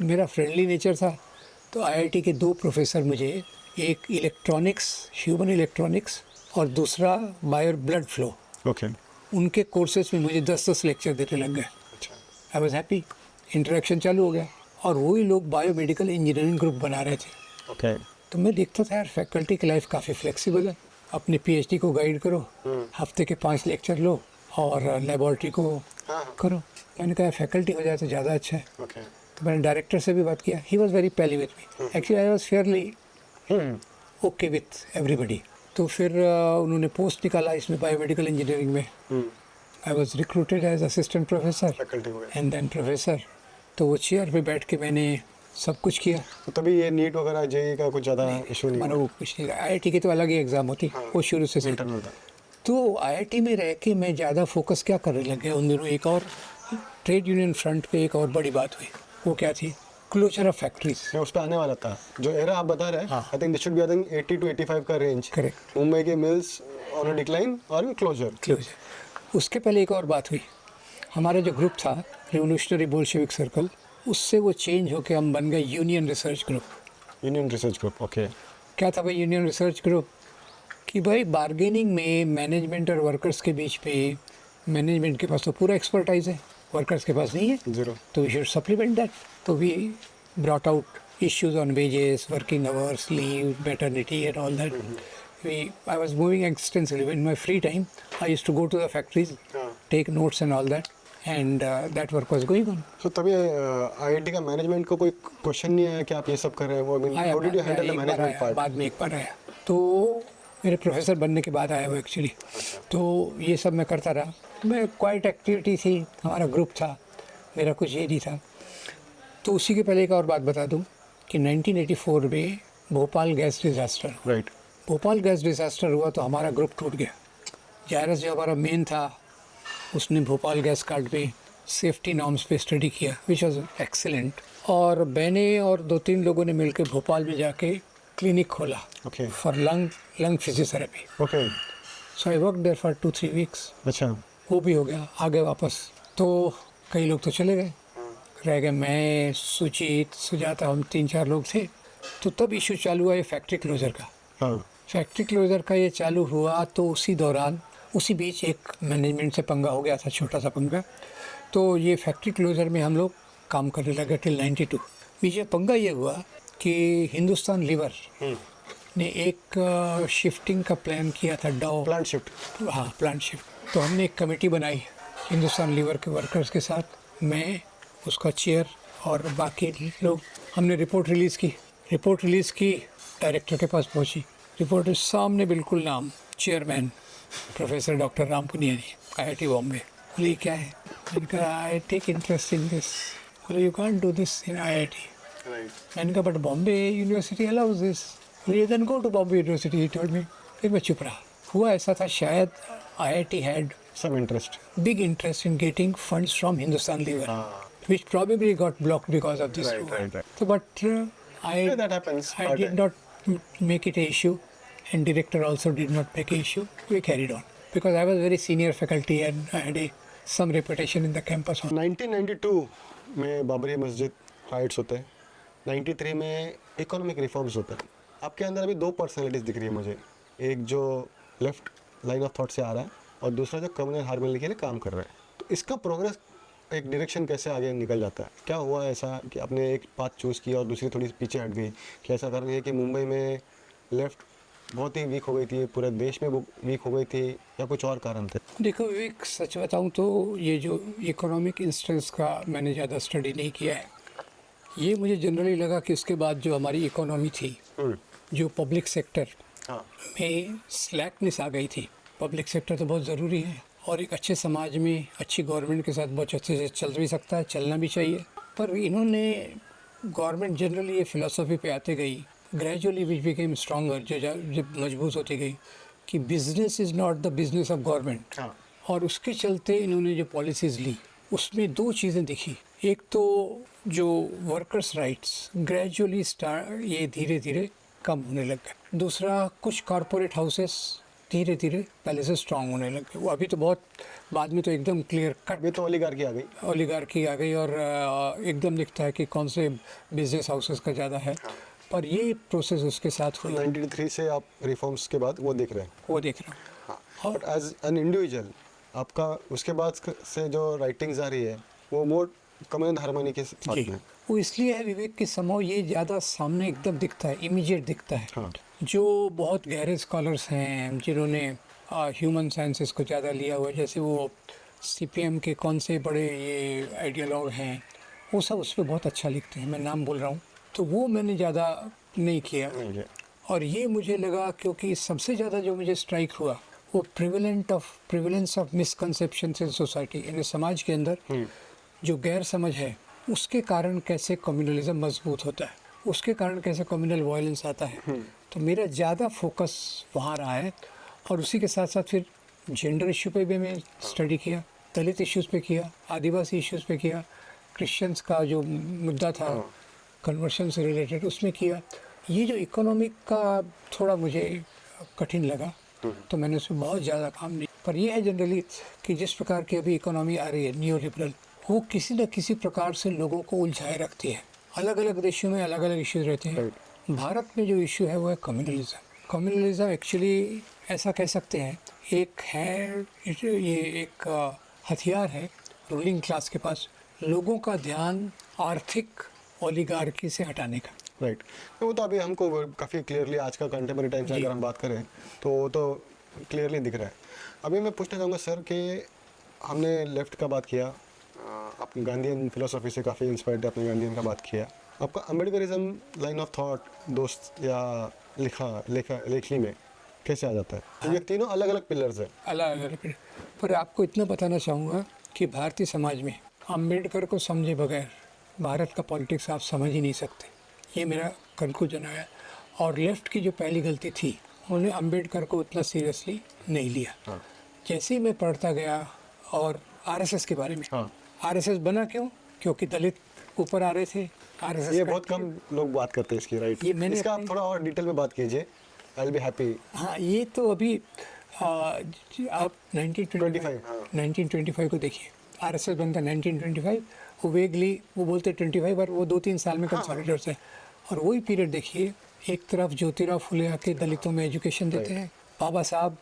मेरा फ्रेंडली नेचर था, तो आईआईटी के 2 प्रोफेसर मुझे, एक इलेक्ट्रॉनिक्स, ह्यूमन इलेक्ट्रॉनिक्स, और दूसरा बायो ब्लड फ्लो, ओके। उनके कोर्सेज में मुझे 10-10 लेक्चर देते लग गए। अच्छा। आई वॉज हैप्पी, इंटरेक्शन चालू हो गया, और वही लोग बायोमेडिकल इंजीनियरिंग ग्रुप बना रहे थे। ओके। तो मैं देखता था यार फैकल्टी की लाइफ काफ़ी फ्लेक्सिबल है, अपने PhD को गाइड करो, हफ्ते के 5 लेक्चर लो, और लेबॉर्ट्री को करो। मैंने कहा फैकल्टी हो जाए तो ज़्यादा अच्छा है। ओके। तो मैंने डायरेक्टर से भी बात किया, he was very pally with me, actually I was fairly okay with everybody. तो फिर उन्होंने पोस्ट निकाला इसमें बायोमेडिकल इंजीनियरिंग में, I was recruited as assistant professor faculty हो गया। And then professor. तो वो चेयर पे बैठ के मैंने सब कुछ किया। तो तभी ये नीट वगैरह जेई का कुछ ज़्यादा इशू नहीं मानो वो कुछ नहीं, IIT की तो अलग ही एग्ज़ाम होती, वो शुरू से इंटरनल था। तो IIT में रह के मैं ज़्यादा फोकस क्या करने लग गया उन दिनों। एक और ट्रेड यूनियन फ्रंट पे एक और बड़ी बात हुई, वो क्या थी, क्लोजर ऑफ फैक्ट्रीज। मैं उस पर आने वाला था, जो एरा आप बता रहे हैं। हाँ। I think this should be, I think 80 to 85 का रेंज। करेक्ट। मुंबई के मिल्स ऑन अ डिक्लाइन और क्लोजर। उसके पहले एक और बात हुई, हमारा जो ग्रुप था रिवोल्यूशनरी बोल्शेविक सर्कल, उससे वो चेंज होकर हम बन गए union research group. Union research group. Okay. क्या था भाई यूनियन रिसर्च ग्रुप, कि भाई बार्गेनिंग में मैनेजमेंट और वर्कर्स के बीच पे, मैनेजमेंट के पास तो पूरा एक्सपर्टाइज है, वर्कर्स के पास नहीं है, जीरो। तो वी शुड सप्लीमेंट दैट। तो we brought out issues on wages, working hours, leave, maternity and all that. I was moving extensively in my free time. I used to go to the factories, take notes and all that, and that work was going on. तो तभी IIT का management को कोई question नहीं आया कि आप ये सब कर रहे हैं? वो how did you handle the management part? बाद में एक बार आया, तो मेरे प्रोफेसर बनने के बाद आया वो एक्चुअली। तो ये सब मैं करता रहा, मैं क्वाइट एक्टिविटी थी, हमारा ग्रुप था, मेरा कुछ ये नहीं था। तो उसी के पहले एक और बात बता दूं कि 1984 में Bhopal gas disaster, right. Bhopal gas disaster हुआ तो हमारा ग्रुप टूट गया। जायरस जो हमारा मेन था, उसने भोपाल गैस कांड पे सेफ्टी नॉर्म्स पे स्टडी किया, विच वॉज एक्सीलेंट। और मैंने और 2-3 लोगों ने मिलकर भोपाल में जाके क्लिनिक खोला okay. For lung physiotherapy. Okay. So I work there for 2-3 weeks. अच्छा। वो भी हो गया, आ गए वापस। तो कई लोग तो चले गए, रह गए मैं, सुजीत, सुजाता, हम 3-4 लोग थे। तो तब इशू चालू हुआ ये फैक्ट्री क्लोजर का। हाँ। फैक्ट्री क्लोजर का ये चालू हुआ, तो उसी दौरान, उसी बीच एक मैनेजमेंट से पंगा हो गया था, छोटा सा पंगा। तो ये फैक्ट्री क्लोजर में हम लोग काम करने लगे टिल 92। बीच में पंगा ये हुआ कि हिंदुस्तान लीवर ने एक शिफ्टिंग का प्लान किया था, डाउ प्लांट शिफ्ट। हाँ, प्लांट शिफ्ट। तो हमने एक कमेटी बनाई हिंदुस्तान लीवर के वर्कर्स के साथ, मैं, उसका चेयर और बाकी लोग। हमने रिपोर्ट रिलीज़ की, डायरेक्टर के पास पहुंची। रिपोर्ट सामने बिल्कुल नाम, chairman professor doctor Ram Puniyani, IIT Bombay. बोले क्या है? मैंने कहा I take interest in this. बोले you can't do this in IIT। मैंने कहा but Bombay university allows this. बोले then go to Bombay university, he told me. फिर मैं चुप रहा। हुआ ऐसा था, शायद IIT had some interest, big interest in getting funds from Hindustan Lever, which probably got blocked because of this. Right. So, but Yeah, that happens. I did not make it an issue, and director also did not make an issue. We carried on because I was very senior faculty and I had some reputation in the campus. 1992 में बाबरी मस्जिद rights होते हैं, 93 में economic reforms होते हैं। आपके अंदर अभी 2 पर्सनैलिटीज़ दिख रही है मुझे, एक जो लेफ्ट लाइन ऑफ थॉट से आ रहा है और दूसरा जो कम्युनल हार्मनी के लिए काम कर रहा है। तो इसका प्रोग्रेस एक डायरेक्शन कैसे आगे निकल जाता है? क्या हुआ ऐसा कि आपने एक पाथ चूज़ किया और दूसरी थोड़ी पीछे हट गई? कि ऐसा कारण है कि मुंबई में लेफ्ट बहुत ही वीक हो गई थी, पूरे देश में वीक हो गई थी, या कुछ और कारण थे? देखो विवेक, सच बताऊं तो ये जो इकोनॉमिक इंस्टेंस का मैंने ज़्यादा स्टडी नहीं किया है। ये मुझे जनरली लगा कि उसके बाद जो हमारी इकोनॉमी थी, जो पब्लिक सेक्टर हाँ, में स्लैकनेस आ गई थी। पब्लिक सेक्टर तो बहुत ज़रूरी है और एक अच्छे समाज में अच्छी गवर्नमेंट के साथ बहुत अच्छे से चल भी सकता है, चलना भी चाहिए। पर इन्होंने गवर्नमेंट जनरली ये फिलॉसफी पे आते गई, ग्रेजुअली विच बिकेम स्ट्रॉन्गर, जब मजबूत होती गई कि business is not the business of government. हाँ, और उसके चलते इन्होंने जो पॉलिसीज़ ली उसमें दो चीज़ें दिखी। एक तो जो वर्कर्स राइट्स ग्रेजुअली ये धीरे धीरे कम होने लग गए। दूसरा, कुछ कॉरपोरेट हाउसेस धीरे धीरे पहले से स्ट्रांग होने लग गए। वो अभी तो बहुत बाद में तो एकदम क्लियर कट अभी तो ओलिगार्की आ गई। ओलिगार्की आ गई और एकदम दिखता है कि कौन से बिजनेस हाउसेस का ज़्यादा है। पर ये प्रोसेस उसके साथ हुई, 93 से आप रिफॉर्म्स के बाद वो देख रहे हैं। वो देख रहा हूँ। हाँ, बट एज एन इंडिविजुअल आपका उसके बाद से जो राइटिंग्स आ रही है वो मोर कम्युनल हार्मनी के साथ जी, में। वो इसलिए है विवेक कि समहाउ ये ज़्यादा सामने एकदम दिखता है, इमीडिएट दिखता है। हाँ। जो बहुत गहरे स्कॉलर्स हैं जिन्होंने ह्यूमन साइंसेस को ज़्यादा लिया हुआ है, जैसे वो सीपीएम के कौन से बड़े ये आइडियोलॉग हैं, वो सब उस पर बहुत अच्छा लिखते हैं, मैं नाम बोल रहा हूँ। तो वो मैंने ज़्यादा नहीं किया। और ये मुझे लगा क्योंकि सबसे ज़्यादा जो मुझे स्ट्राइक हुआ वो prevalence of misconceptions in society, यानी समाज के अंदर जो गैर समझ है उसके कारण कैसे कम्युनलिज्म मजबूत होता है, उसके कारण कैसे कम्युनल वायलेंस आता है। तो मेरा ज़्यादा फोकस वहाँ रहा है। और उसी के साथ साथ फिर जेंडर इशू पे भी मैं स्टडी किया, दलित इश्यूज़ पे किया, आदिवासी इश्यूज़ पे किया, क्रिश्चियंस का जो मुद्दा था कन्वर्शन से रिलेटेड उसमें किया। ये जो इकोनॉमिक का थोड़ा मुझे कठिन लगा तो मैंने उसमें बहुत ज़्यादा काम नहीं। पर यह है जनरली कि जिस प्रकार की अभी इकोनॉमी आ रही है न्यू लिबरल, वो किसी न किसी प्रकार से लोगों को उलझाए रखती है। अलग अलग देशों में अलग अलग इश्यूज रहते हैं। भारत में जो इशू है वो है कम्युनलिज्म। कम्युनलिज्म एक्चुअली ऐसा कह सकते हैं एक है, ये एक हथियार है रूलिंग क्लास के पास लोगों का ध्यान आर्थिक ओलिगार्की से हटाने का। राइट, वो तो अभी हमको काफ़ी क्लियरली आज का कंटेम्प्रेरी टाइम से अगर हम बात करें तो वो तो क्लियरली दिख रहा है। अभी मैं पूछना चाहूँगा सर कि हमने लेफ्ट का बात किया, आप गांधीयन फिलोसफी से काफ़ी इंस्पायर्ड है, आपने गांधीयन का बात किया। आपका अम्बेडकरिज्म लाइन ऑफ थॉट दोस्त या लेखनी में कैसे आ जाता है? तो ये तीनों अलग अलग पिलर्स हैं। अलग अलग। पर आपको इतना बताना चाहूँगा कि भारतीय समाज में अम्बेडकर को समझे बगैर भारत का पॉलिटिक्स आप समझ ही नहीं सकते, ये मेरा कंक्लूजन है। और लेफ्ट की जो पहली गलती थी, उन्होंने अम्बेडकर को उतना सीरियसली नहीं लिया। जैसे ही मैं पढ़ता गया और आरएसएस के बारे में, आरएसएस बना क्यों? क्योंकि दलित ऊपर आ रहे थे। आरएसएस ये बहुत कम लोग बात करते हैं इसकी, राइट? ये मैंने इसका आप थोड़ा और डिटेल में बात कीजिए, आई विल बी हैप्पी। हाँ, ये तो अभी आप 1925 को देखिए, आरएसएस बनता 1925, वो वेगली वो बोलते 25 और वो 2-3 साल में कंसोलिडेट होते हैं। और वही पीरियड देखिए, एक तरफ ज्योतिराव फुले आके दलितों में एजुकेशन देते हैं, बाबा साहब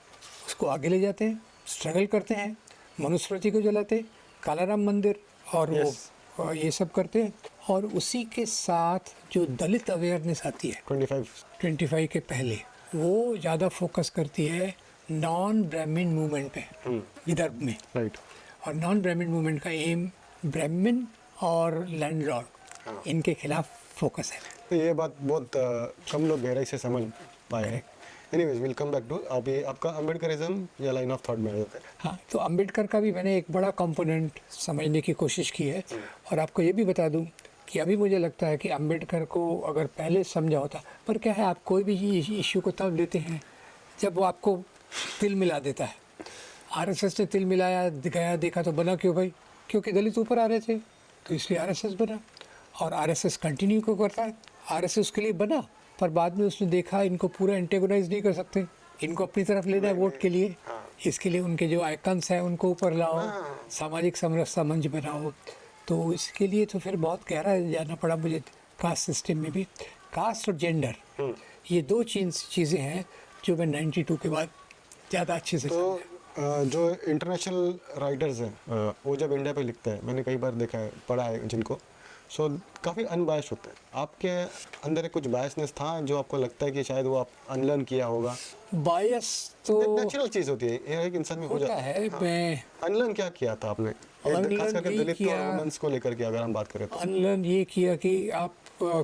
उसको आगे ले जाते हैं, स्ट्रगल करते हैं, मनुस्मृति को जलाते, कालाराम मंदिर और वो ये सब करते हैं। और उसी के साथ जो दलित अवेयरनेस आती है 25 के पहले, वो ज़्यादा फोकस करती है नॉन ब्राह्मण मूवमेंट पे विदर्भ में, राइट। और नॉन ब्राह्मण मूवमेंट का एम ब्राह्मण और लैंडलॉर्ड इनके खिलाफ फोकस है। तो ये बात बहुत कम लोग गहराई से समझ पाए हैं। Anyways will come back to अभी आपका अम्बेडकरिज्म या लाइन ऑफ थॉट में आ जाता है। हाँ, तो अम्बेडकर का भी मैंने एक बड़ा कंपोनेंट समझने की कोशिश की है। और आपको ये भी बता दूं कि अभी मुझे लगता है कि अम्बेडकर को अगर पहले समझा होता, पर क्या है, आप कोई भी इशू को तब लेते हैं जब वो आपको तिल मिला देता है। आरएसएस ने तिल मिलाया, गया देखा तो बना क्यों भाई? क्योंकि दलित ऊपर आ रहे थे, तो इसलिए आरएसएस बना। और आरएसएस कंटिन्यू क्यों करता है? आरएसएस के लिए बना, पर बाद में उसने देखा इनको पूरा एंटेगोनाइज नहीं कर सकते, इनको अपनी तरफ लेना है वोट के लिए। इसके लिए उनके जो आइकन्स हैं उनको ऊपर लाओ, सामाजिक समरसता मंच बनाओ। तो इसके लिए तो फिर बहुत गहरा जाना पड़ा मुझे। कास्ट सिस्टम में भी कास्ट और जेंडर, ये दो चीज़ें हैं जो मैं 92 के बाद ज़्यादा अच्छे से तो जो इंटरनेशनल राइटर्स हैं वो जब इंडिया पे लिखते हैं, मैंने कई बार देखा है, पढ़ा है जिनको, सो काफ़ी अनबायस्ड होते हैं। आपके अंदर एक कुछ बायसनेस था जो आपको लगता है कि शायद वो आप अनलर्न किया होगा? बायस तो नेचुरल चीज़ होती है, ये एक इंसान में हो होता जाता है। मैं अनलर्न क्या किया था आपने, Unlearn खास करके यही दलित और किया- वुमेन्स को लेकर के अगर हम बात करें तो? अनलर्न ये किया कि आप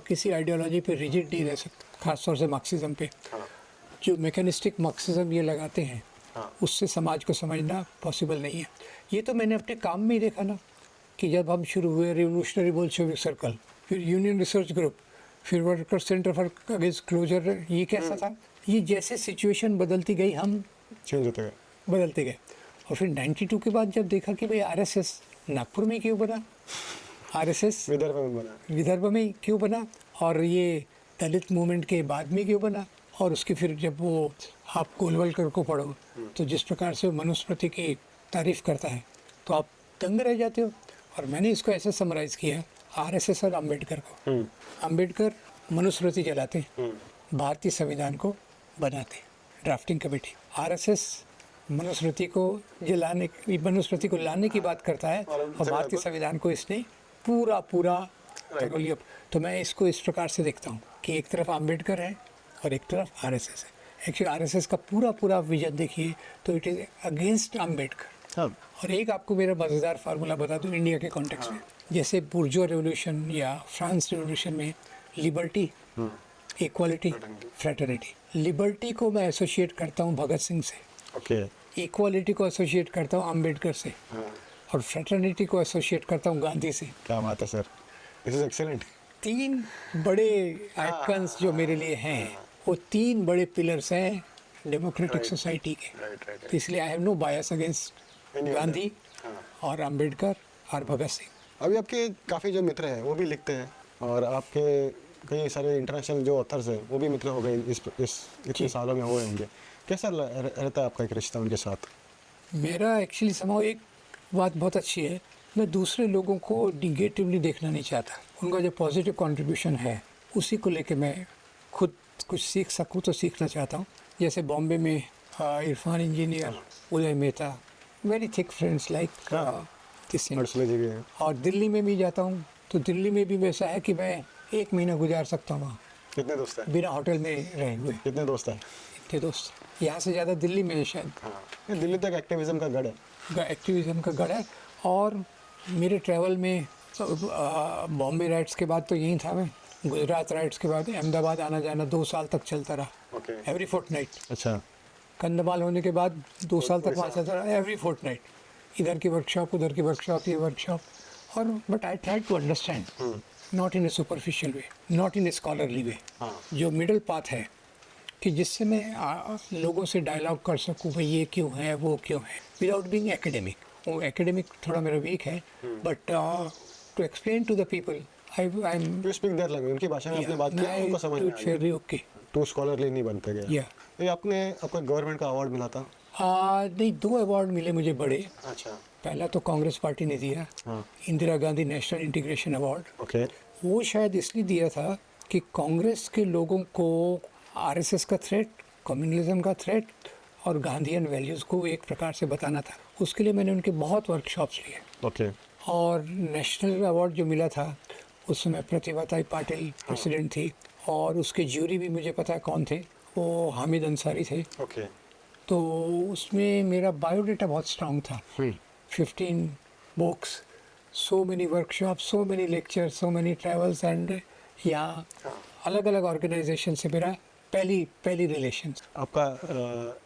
किसी आइडियोलॉजी पे रिजिड नहीं रह सकते, खासतौर से मार्क्सिज्म पे। हाँ। जो मैकेनिस्टिक मार्क्सिज्म ये लगाते हैं, हाँ। उससे समाज को समझना पॉसिबल नहीं है। ये तो मैंने अपने काम में ही देखा ना, कि जब हम शुरू हुए रिवोल्यूशनरी बोल्शेविक सर्कल, फिर यूनियन रिसर्च ग्रुप, फिर worker centre for against closure, ये कैसा था? ये जैसे सिचुएशन बदलती गई हम चेंज होते गए। बदलते गए। और फिर 92 के बाद जब देखा कि भाई आरएसएस नागपुर में क्यों बना, आरएसएस विदर्भ में बना। विदर्भ में क्यों बना, और ये दलित मूवमेंट के बाद में क्यों बना, और उसके फिर जब वो आप गोलवलकर को पढ़ो तो जिस प्रकार से वो मनुस्मृति की तारीफ करता है तो आप दंग रह जाते हो। और मैंने इसको ऐसे समराइज़ किया, आरएसएस और अम्बेडकर को। अम्बेडकर मनुस्मृति चलाते, भारतीय संविधान को बनाते, ड्राफ्टिंग कमेटी। आरएसएस मनुस्मृति को मनुस्मृति को लाने की बात करता है, और भारतीय संविधान को इसने पूरा कर लिया। तो मैं इसको इस प्रकार से देखता हूँ कि एक तरफ अम्बेडकर है और एक तरफ आरएसएस है। एक्चुअली आरएसएस का पूरा विजन देखिए तो इट इज़ अगेंस्ट अम्बेडकर। हाँ। और एक आपको मेरा मज़ेदार फार्मूला बता दूं इंडिया के कॉन्टेक्स्ट में, जैसे बुर्जुआ रेवोल्यूशन या फ्रांस रेवोल्यूशन में लिबर्टी, इक्वालिटी, फ्रेटर्निटी। लिबर्टी को मैं एसोसिएट करता हूँ भगत सिंह से, ओके। इक्वालिटी को एसोसिएट करता हूँ अम्बेडकर से, और फ्रेटर्निटी को एसोसिएट करता हूँ गांधी से। क्या बात है सर, दिस इज एक्सेलेंट। तीन बड़े आइकन्स जो मेरे लिए हैं, वो तीन बड़े पिलर्स हैं डेमोक्रेटिक सोसाइटी के। तो इसलिए I have no bias against Gandhi और अम्बेडकर और भगत सिंह। अभी आपके काफ़ी जो मित्र हैं वो भी लिखते हैं, और आपके कई सारे इंटरनेशनल जो ऑथर्स हैं वो भी मित्र हो गए इस इतने सालों में हुए होंगे। कैसा रहता है आपका एक रिश्ता उनके साथ? मेरा एक्चुअली समाव एक बात बहुत अच्छी है, मैं दूसरे लोगों को निगेटिवली देखना नहीं चाहता। उनका जो पॉजिटिव कंट्रीब्यूशन है उसी को लेके मैं खुद कुछ सीख सकूं तो सीखना चाहता हूं। जैसे बॉम्बे में Irfan Engineer, Uday Mehta, very thick friends like this. Adsule ji भी हैं। और दिल्ली में भी जाता हूँ तो दिल्ली में भी वैसा है कि मैं 1 महीना गुजार सकता हूँ वहाँ कितने दोस्त हैं? बिना होटल में रहे हुए। कितने दोस्त हैं? इतने दोस्त यहाँ से ज़्यादा दिल्ली में है शायद। हाँ, दिल्ली तक एक्टिविज्म का गढ़ है। एक्टिविज्म का गढ़ है। और मेरे ट्रैवल में बॉम्बे राइट्स के बाद तो यहीं था मैं, गुजरात राइट्स के बाद अहमदाबाद आना जाना 2 साल तक चलता रहा, ओके। Every Fortnite. अच्छा। कंधमाल होने के बाद 2 साल तक वहाँ चलता रहा, एवरी फोर्टनाइट, इधर की वर्कशॉप उधर की वर्कशॉप ये वर्कशॉप। और but I try to understand, not in a superficial way, not in a scholarly way, जो मिडल पाथ है, कि जिससे मैं लोगों से डायलॉग कर सकूँ, भाई ये क्यों है वो क्यों है, विदाउट बीइंग एकेडमिक। वो एकेडमिक थोड़ा मेरा वीक है, but to explain to the people I am you speak their language, उनकी भाषा में आपने बात की, उनको समझ में आ गया। ओके। टू स्कॉलरली नहीं बनते गए। या ये आपको गवर्नमेंट का अवार्ड मिला था? नहीं, 2 अवार्ड मिले मुझे बड़े। अच्छा। पहला तो कांग्रेस पार्टी ने दिया, हाँ। Indira Gandhi national integration award. Okay. वो शायद इसलिए दिया था कि कांग्रेस के लोगों को आरएसएस का थ्रेट, कम्युनलिज्म का थ्रेट और गांधीयन वैल्यूज़ को एक प्रकार से बताना था। उसके लिए मैंने उनके बहुत वर्कशॉप्स लिए। ओके। और नेशनल अवार्ड जो मिला था उस समय प्रतिभाताई पाटिल प्रेसिडेंट थी, और उसके ज्यूरी भी मुझे पता है कौन थे, वो हामिद अंसारी थे। ओके। तो उसमें मेरा बायोडेटा बहुत स्ट्रांग था। 15 books, so many workshop, so many lecture, so many travels, and यहाँ अलग अलग ऑर्गेनाइजेशन से मेरा पहली रिलेशन। आपका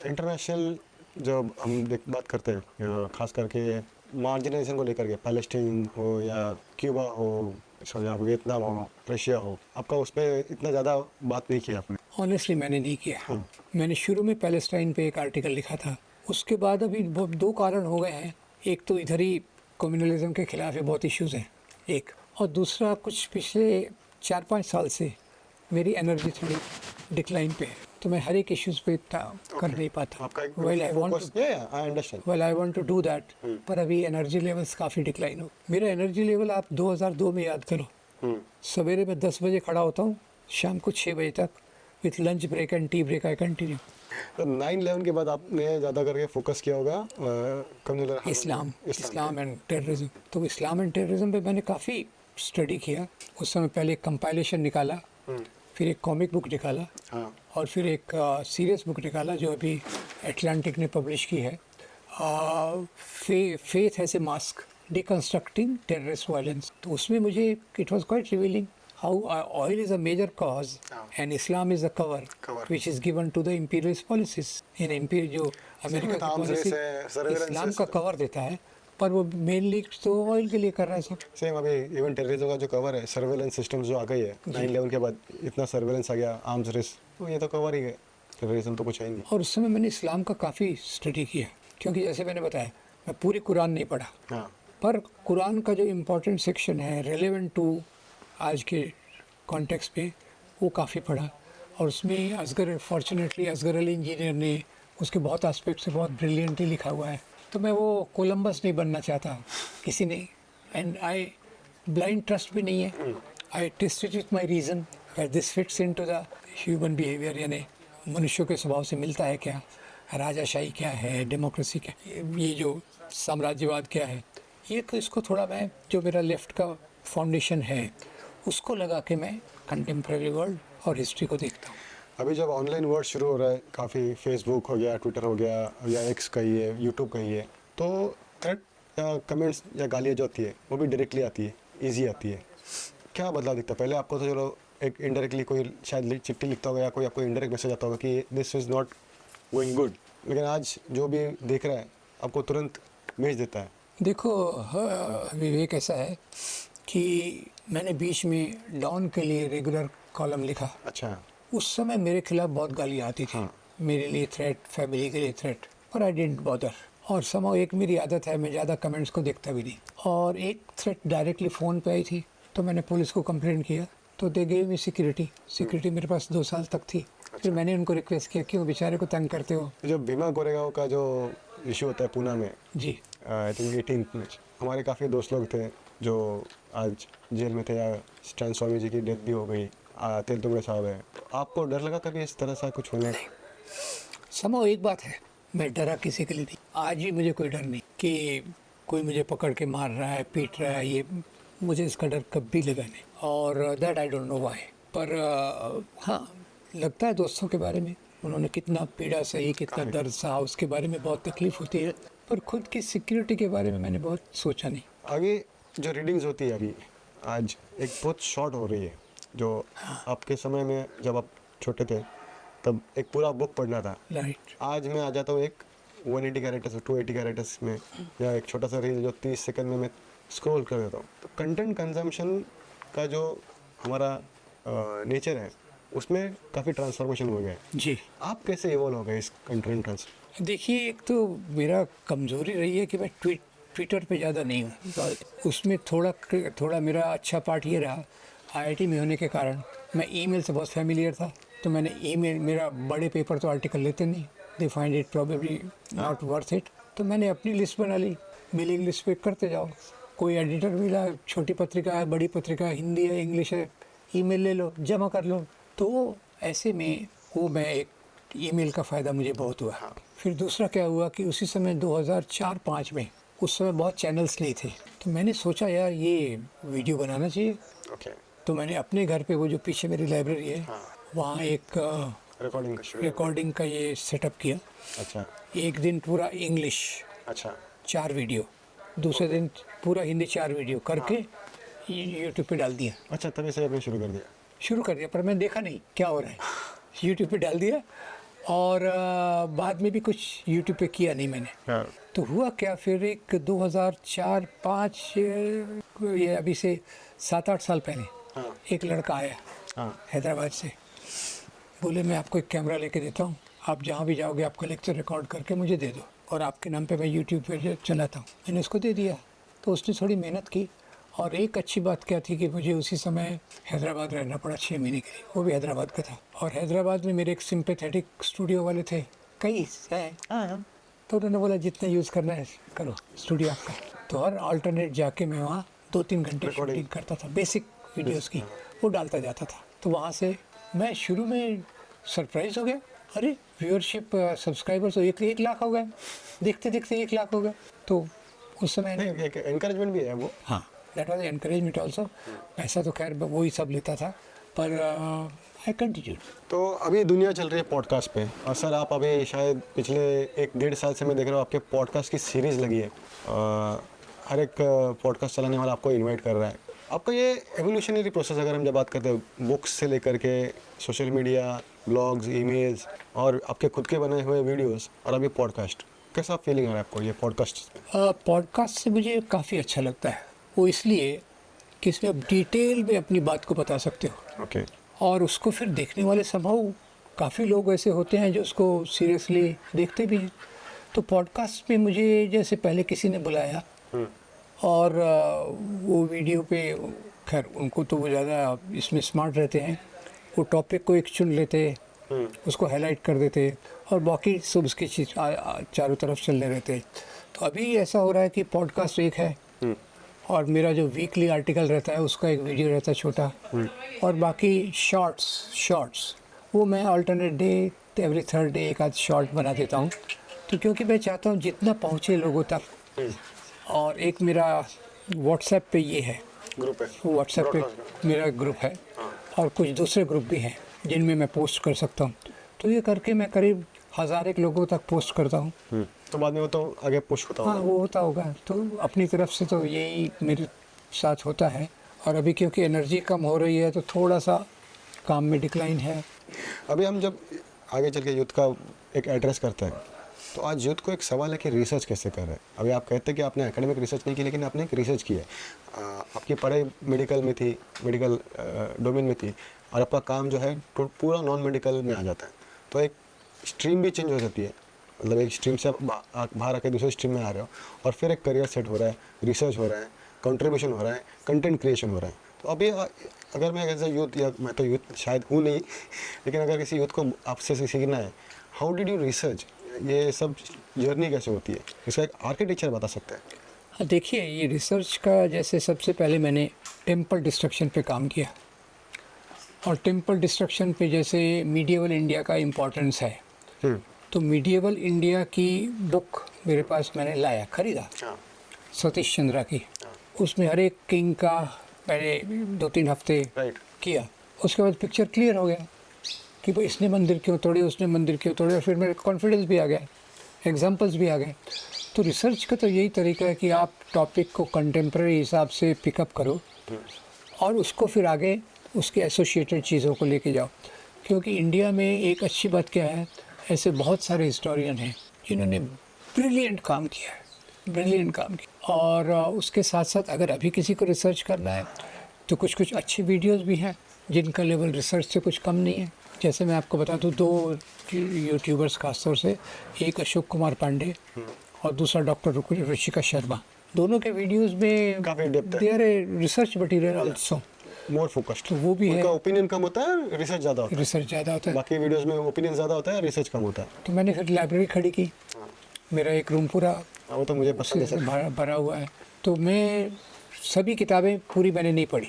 इंटरनेशनल जो हम बात करते हैं खास करके मार्जिनाइजेशन को लेकर के, पैलेस्टीन हो या क्यूबा हो या वियतनाम हो, रशिया हो, आपका उस पर इतना ज़्यादा बात नहीं किया आपने? ऑनेस्टली मैंने नहीं किया। मैंने शुरू में पैलेस्टाइन पे एक आर्टिकल लिखा था, उसके बाद अभी 2 कारण हो गए हैं। एक तो इधर ही कम्युनलिज्म के खिलाफ बहुत इश्यूज़ हैं एक, और दूसरा कुछ पिछले 4-5 साल से मेरी एनर्जी थोड़ी डिक्लाइन पे है, तो मैं हर एक इश्यूज़ पे इतना कर नहीं पाता। Well I want to do that, पर अभी एनर्जी लेवल्स काफ़ी डिक्लाइन हो। मेरा एनर्जी लेवल आप 2002 में याद करो, सवेरे मैं 10 बजे खड़ा होता हूँ, शाम को 6 बजे तक with lunch break and tea break I continue. तो 9/11 के बाद आपने ज़्यादा करके फोकस किया होगा कम्युनल इस्लाम एंड टेररिज्म। तो इस्लाम एंड टेररिज्म पे मैंने काफ़ी स्टडी किया। उस समय पहले एक कंपाइलेशन निकाला, फिर एक कॉमिक बुक निकाला, हाँ और फिर एक सीरियस बुक निकाला जो अभी एटलांटिक ने पब्लिश की है, faith as a mask deconstructing terrorist violence. तो उसमें मुझे it was quite revealing how oil is a major cause and Islam is a cover which is given to the imperialist policies. In imperial जो America की arms race policy है, surveillance Islam है, का cover देता है, पर वो mainly तो ऑयल के लिए कर रहा है सब। सेम अभी इवन टेररिज्म का जो कवर है, सर्वेलेंस सिस्टम जो आ गई है 9/11 के बाद, इतना सर्वेलेंस आ गया, आर्म्स रेस, तो ये तो कवर ही है, टेररिज्म तो कुछ है ही नहीं। और उस समय मैंने इस्लाम का काफ़ी स्टडी किया, क्योंकि जैसे मैंने बताया मैं पूरी कुरान नहीं पढ़ा, हाँ पर कुरान का जो इम्पोर्टेंट सेक्शन है रेलेवेंट टू आज के कॉन्टेक्स्ट पे, वो काफ़ी पढ़ा। और उसमें फॉर्चुनेटली असगर अली इंजीनियर ने उसके बहुत एस्पेक्ट से बहुत ब्रिलियंटली लिखा हुआ है। तो मैं वो कोलंबस नहीं बनना चाहता किसी ने, एंड आई ब्लाइंड ट्रस्ट भी नहीं है, I test it with my reason this fits in to the human behaviour, यानी मनुष्यों के स्वभाव से मिलता है क्या, राजाशाही क्या है, डेमोक्रेसी क्या है, ये जो साम्राज्यवाद क्या है, ये तो इसको थोड़ा मैं जो मेरा लेफ्ट का फाउंडेशन है उसको लगा के मैं कंटेम्प्रेरी वर्ल्ड और हिस्ट्री को देखता हूँ। अभी जब ऑनलाइन वर्ड शुरू हो रहा है, काफ़ी फेसबुक हो गया, ट्विटर हो गया, या एक्स कहिए, यूट्यूब कहिए, तो थ्रेट या कमेंट्स या गालियाँ जो आती है वो भी डायरेक्टली आती है, ईजी आती है। क्या बदलाव दिखता है? पहले आपको तो चलो एक इनडायरेक्टली कोई शायद चिट्ठी लिखता होगा या कोई आपको इनडायरेक्ट मैसेज आता होगा कि this is not going good, लेकिन आज जो भी देख रहा है आपको तुरंत भेज देता है। देखो विवेक, ऐसा है कि मैंने बीच में डॉन के लिए रेगुलर कॉलम लिखा। अच्छा। उस समय मेरे खिलाफ बहुत गालियाँ आती थी, मेरे लिए थ्रेट, फैमिली के लिए थ्रेट, पर आई डिडंट बॉदर। और समाव एक मेरी आदत है, मैं ज़्यादा कमेंट्स को देखता भी नहीं। और एक थ्रेट डायरेक्टली फ़ोन पे आई थी, तो मैंने पुलिस को कंप्लेंट किया, तो दे गेव मी सिक्योरिटी मेरे पास 2 साल तक थी। फिर मैंने उनको रिक्वेस्ट किया, क्यों बेचारे को तंग करते हो। जो भीमा कोरेगांव का जो इशू होता है पूना में, जी, आई थिंक 18 में हमारे काफ़ी दोस्त लोग थे जो आज जेल में थे, या स्टैन स्वामी जी की डेथ भी हो गई, तेल तुगड़े साहब है। आपको डर लगा कभी इस तरह सा कुछ होने? समाव एक बात है, मैं डरा किसी के लिए नहीं, आज भी मुझे कोई डर नहीं कि कोई मुझे पकड़ के मार रहा है, पीट रहा है, ये मुझे इसका डर कभी लगा नहीं। और that I don't know why. पर हाँ, लगता है दोस्तों के बारे में, उन्होंने कितना पीड़ा सही, कितना दर्द सहा, उसके बारे में बहुत तकलीफ होती है, पर खुद की सिक्योरिटी के बारे में मैंने बहुत सोचा नहीं। आगे जो रीडिंग्स होती है अभी, आज एक बहुत शॉर्ट हो रही है, जो आपके समय में जब आप छोटे थे तब एक पूरा बुक पढ़ना था। राइट। आज मैं आ जाता हूँ एक 180 कैरेक्टर्स 280 कैरेक्टर्स में, या एक छोटा सा रील जो 30 सेकंड में मैं स्क्रॉल कर देता हूँ। तो कंटेंट कंजम्पशन का जो हमारा नेचर है उसमें काफ़ी ट्रांसफॉर्मेशन हो गया है। जी, आप कैसे इवॉल्व हो गए इस कंटेंट ट्रांस? देखिए, एक तो मेरा कमज़ोरी रही है कि मैं ट्विटर पे ज़्यादा नहीं हूँ। उसमें थोड़ा मेरा अच्छा पार्ट ये रहा, आईआईटी में होने के कारण मैं ईमेल से बहुत फैमिलियर था, तो मैंने ईमेल, मेरा बड़े पेपर तो आर्टिकल लेते नहीं, they find it probably not worth it, तो मैंने अपनी लिस्ट बना ली, मेलिंग लिस्ट पे करते जाओ, कोई एडिटर मिला, छोटी पत्रिका है, बड़ी पत्रिका, हिंदी है, इंग्लिश है, ईमेल ले लो, जमा कर लो। तो ऐसे में वो मैं एक ईमेल का फ़ायदा मुझे बहुत हुआ। फिर दूसरा क्या हुआ कि उसी समय 2004-05 में, उस समय बहुत चैनल्स नहीं थे, तो मैंने सोचा यार ये वीडियो बनाना चाहिए। ओके। तो मैंने अपने घर पे, वो जो पीछे मेरी लाइब्रेरी है, वहाँ एक रिकॉर्डिंग का ये सेटअप किया। अच्छा। एक दिन पूरा इंग्लिश अच्छा। 4 वीडियो, दूसरे दिन पूरा हिंदी 4 वीडियो करके यूट्यूब पे डाल दिया। अच्छा, तभी से आपने शुरू कर दिया? पर मैं देखा नहीं क्या हो रहा है, यूट्यूब पे डाल दिया, और बाद में भी कुछ यूट्यूब पे किया नहीं मैंने। हाँ। तो हुआ क्या, फिर एक 2004-05, ये अभी से 7-8 साल पहले एक लड़का आया हैदराबाद से, बोले मैं आपको एक कैमरा लेके देता हूँ, आप जहाँ भी जाओगे आपका लेक्चर रिकॉर्ड करके मुझे दे दो, और आपके नाम पे मैं यूट्यूब पे चलाता हूँ। मैंने उसको दे दिया, तो उसने थोड़ी मेहनत की, और एक अच्छी बात क्या थी कि मुझे उसी समय हैदराबाद रहना पड़ा 6 महीने के लिए, वो भी हैदराबाद का था। और हैदराबाद में मेरे एक सिंपैथेटिक स्टूडियो वाले थे, कई हैं, तो उन्होंने बोला जितना यूज़ करना है करो स्टूडियो आपका। तो हर अल्टरनेट जाके मैं वहाँ 2-3 घंटे शूटिंग करता था, बेसिक वीडियोज़ की, वो डालता जाता था। तो वहाँ से मैं शुरू में सरप्राइज हो गया, अरे व्यूअरशिप सब्सक्राइबर तो 1 लाख हो गए, देखते देखते 1 लाख हो गए। तो उस समय नहीं, एक एनकरेजमेंट भी है वो। हाँ, दैट वाज एनकरेजमेंट ऑल्सो। पैसा तो खैर वो ही सब लेता था, पर आई कंटिन्यू। तो अभी दुनिया चल रही है पॉडकास्ट पे, और सर आप अभी शायद पिछले 1-1.5 साल से मैं देख रहा हूँ आपके पॉडकास्ट की सीरीज़ लगी है। हर एक पॉडकास्ट चलाने वाला आपको इनवाइट कर रहा है। आपका ये एवोल्यूशनरी प्रोसेस, अगर हम जब बात करते हैं बुक्स से लेकर के सोशल मीडिया, ब्लॉग्स, ईमेल्स और आपके खुद के बनाए हुए वीडियोस और अभी पॉडकास्ट, कैसा फीलिंग आ रहा है आपको ये पॉडकास्ट में? पॉडकास्ट से मुझे काफ़ी अच्छा लगता है, वो इसलिए कि इसमें आप डिटेल में अपनी बात को बता सकते हो, ओके। और उसको फिर देखने वाले संभव काफ़ी लोग ऐसे होते हैं जो उसको सीरियसली देखते भी हैं। तो पॉडकास्ट में मुझे जैसे पहले किसी ने बुलाया और वो वीडियो पे, खैर उनको तो वो ज़्यादा इसमें स्मार्ट रहते हैं, वो टॉपिक को एक चुन लेते, उसको हाईलाइट कर देते और बाकी सब उसकी चीज़ चारों तरफ चलने रहते। तो अभी ऐसा हो रहा है कि पॉडकास्ट एक है और मेरा जो वीकली आर्टिकल रहता है उसका एक वीडियो रहता है छोटा, और बाकी शॉर्ट्स वो मैं alternate day, every third day एक आध शॉर्ट बना देता हूँ। तो क्योंकि मैं चाहता हूँ जितना पहुँचे लोगों तक। और एक मेरा व्हाट्सएप पे ये है ग्रुप है, व्हाट्सएप पे मेरा ग्रुप है, और कुछ दूसरे ग्रुप भी हैं जिनमें मैं पोस्ट कर सकता हूँ। तो ये करके मैं करीब 1000 लोगों तक पोस्ट करता हूँ। तो बाद में वो तो आगे पुश होता हाँ, होगा। वो होता होगा। तो अपनी तरफ से तो यही मेरे साथ होता है। और अभी क्योंकि एनर्जी कम हो रही है तो थोड़ा सा काम में डिक्लाइन है। अभी हम जब आगे चल के यूथ का एक एड्रेस करते हैं, तो आज यूथ को एक सवाल है कि रिसर्च कैसे कर रहे हैं। अभी आप कहते हैं कि आपने एकेडमिक रिसर्च नहीं की, लेकिन आपने एक रिसर्च की है। आपकी पढ़ाई मेडिकल में थी, मेडिकल डोमेन में थी, और आपका काम जो है पूरा नॉन मेडिकल में आ जाता है। तो एक स्ट्रीम भी चेंज हो जाती है, मतलब एक स्ट्रीम से आप बाहर आके दूसरे स्ट्रीम में आ रहे हो, और फिर एक करियर सेट हो रहा है, रिसर्च हो रहा है, कंट्रीब्यूशन हो रहा है, कंटेंट क्रिएशन हो रहा है। तो अभी अगर मैं एज ए यूथ, या मैं तो यूथ शायद हूँ नहीं, लेकिन अगर किसी यूथ को आपसे सीखना है, हाउ डिड यू रिसर्च, ये सब जर्नी कैसे होती है, इसका एक आर्किटेक्चर बता सकते हैं? हाँ, देखिए ये रिसर्च का, जैसे सबसे पहले मैंने टेम्पल डिस्ट्रक्शन पे काम किया, और टेम्पल डिस्ट्रक्शन पे जैसे मीडिएवल इंडिया का इम्पोर्टेंस है, तो मीडिएवल इंडिया की बुक मेरे पास मैंने लाया, खरीदा, सतीश चंद्रा की। उसमें हर एक किंग का मैंने 2-3 हफ्ते किया। उसके बाद पिक्चर क्लियर हो गया कि भाई इसने मंदिर क्यों तोड़े, उसने मंदिर क्यों तोड़े, और फिर मेरे कॉन्फिडेंस भी आ गया, एग्जाम्पल्स भी आ गए। तो रिसर्च का तो यही तरीका है कि आप टॉपिक को कंटेम्प्रेरी हिसाब से पिकअप करो और उसको फिर आगे उसके एसोसिएटेड चीज़ों को लेके जाओ। क्योंकि इंडिया में एक अच्छी बात क्या है, ऐसे बहुत सारे हिस्टोरियन हैं जिन्होंने ब्रिलियंट काम किया है, ब्रिलियंट काम किया। और उसके साथ साथ अगर अभी किसी को रिसर्च करना है तो कुछ कुछ अच्छी वीडियोस भी हैं जिनका लेवल रिसर्च से कुछ कम नहीं है। जैसे मैं आपको बता दूँ, 2 यूट्यूबर्स खासतौर से, एक अशोक कुमार पांडे और दूसरा डॉक्टर ऋषिका शर्मा, दोनों के वीडियोस में काफी डेप्थ है, देयर है research material also, more focused. तो वो भी है। उनका ओपिनियन कम होता है, रिसर्च ज़्यादा होता है। रिसर्च ज़्यादा होता है। बाकी वीडियोस में ओपिनियन ज़्यादा होता है, रिसर्च कम होता है। तो मैंने फिर लाइब्रेरी खड़ी की, मेरा एक रूम पूरा वो तो मुझे पसंद है सर। भरा हुआ है। तो मैं सभी किताबें पूरी मैंने नहीं पढ़ी,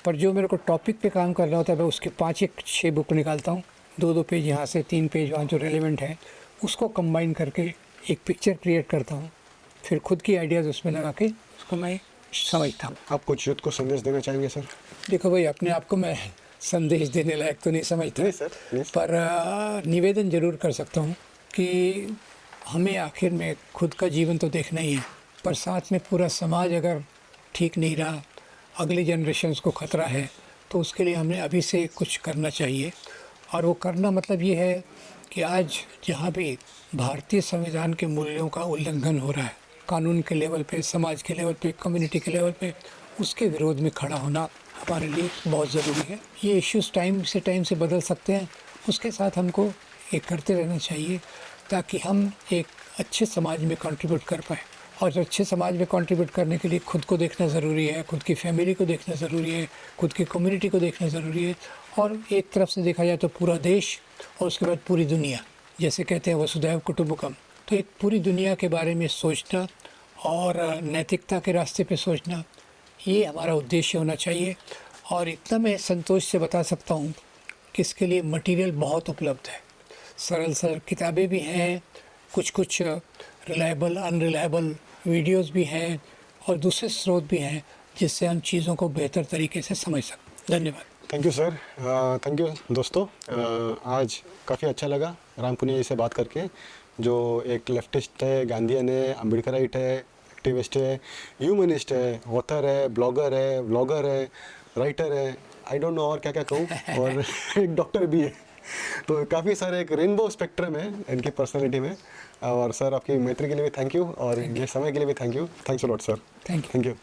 पर जो मेरे को टॉपिक पे काम करना होता है मैं उसके 5-6 बुक निकालता हूँ, 2-2 पेज यहाँ से, 3 पेज वहाँ, जो रेलेवेंट है उसको कंबाइन करके एक पिक्चर क्रिएट करता हूँ, फिर खुद की आइडियाज़ उसमें लगा के उसको मैं समझता हूँ। आप कुछ यूथ को संदेश देना चाहेंगे सर? देखो भाई, अपने आप को मैं संदेश देने लायक तो नहीं समझता, नहीं सर, प्लीज। पर निवेदन ज़रूर कर सकता हूँ कि हमें आखिर में खुद का जीवन तो देखना ही है, पर साथ में पूरा समाज अगर ठीक नहीं रहा, अगली जनरेशन्स को ख़तरा है, तो उसके लिए हमें अभी से कुछ करना चाहिए। और वो करना मतलब ये है कि आज जहाँ भी भारतीय संविधान के मूल्यों का उल्लंघन हो रहा है, कानून के लेवल पे, समाज के लेवल पे, कम्युनिटी के लेवल पे, उसके विरोध में खड़ा होना हमारे लिए बहुत ज़रूरी है। ये इश्यूज़ टाइम से बदल सकते हैं, उसके साथ हमको ये करते रहना चाहिए ताकि हम एक अच्छे समाज में कंट्रीब्यूट कर पाएँ। और अच्छे समाज में कंट्रीब्यूट करने के लिए खुद को देखना ज़रूरी है, खुद की फैमिली को देखना ज़रूरी है, खुद की कम्युनिटी को देखना ज़रूरी है, और एक तरफ से देखा जाए तो पूरा देश, और उसके बाद पूरी दुनिया, जैसे कहते हैं वसुधैव कुटुंबकम। तो एक पूरी दुनिया के बारे में सोचना और नैतिकता के रास्ते पे सोचना, ये हमारा उद्देश्य होना चाहिए। और इतना मैं संतोष से बता सकता हूँ कि इसके लिए मटेरियल बहुत उपलब्ध है। सरल सरल किताबें भी हैं, कुछ कुछ रिलायबल अनरिलायबल वीडियोस भी हैं और दूसरे स्रोत भी हैं जिससे हम चीज़ों को बेहतर तरीके से समझ सकते। धन्यवाद। Thank you sir, thank you दोस्तों। आज काफ़ी अच्छा लगा राम पुनिया जी से बात करके, जो एक लेफ्टिस्ट है, गांधीयन है, अम्बेडकराइट है, एक्टिविस्ट है, ह्यूमनिस्ट है, ऑथर है, ब्लॉगर है, व्लॉगर है, राइटर है, आई डोंट नो और क्या क्या कहूँ, और एक डॉक्टर भी है। तो काफ़ी सारे एक रेनबो स्पेक्ट्रम है इनकी पर्सनैलिटी में। और सर आपकी मैत्री के लिए भी थैंक यू, और ये समय के लिए भी thank you. Thanks a lot sir. Thank you. Thank you.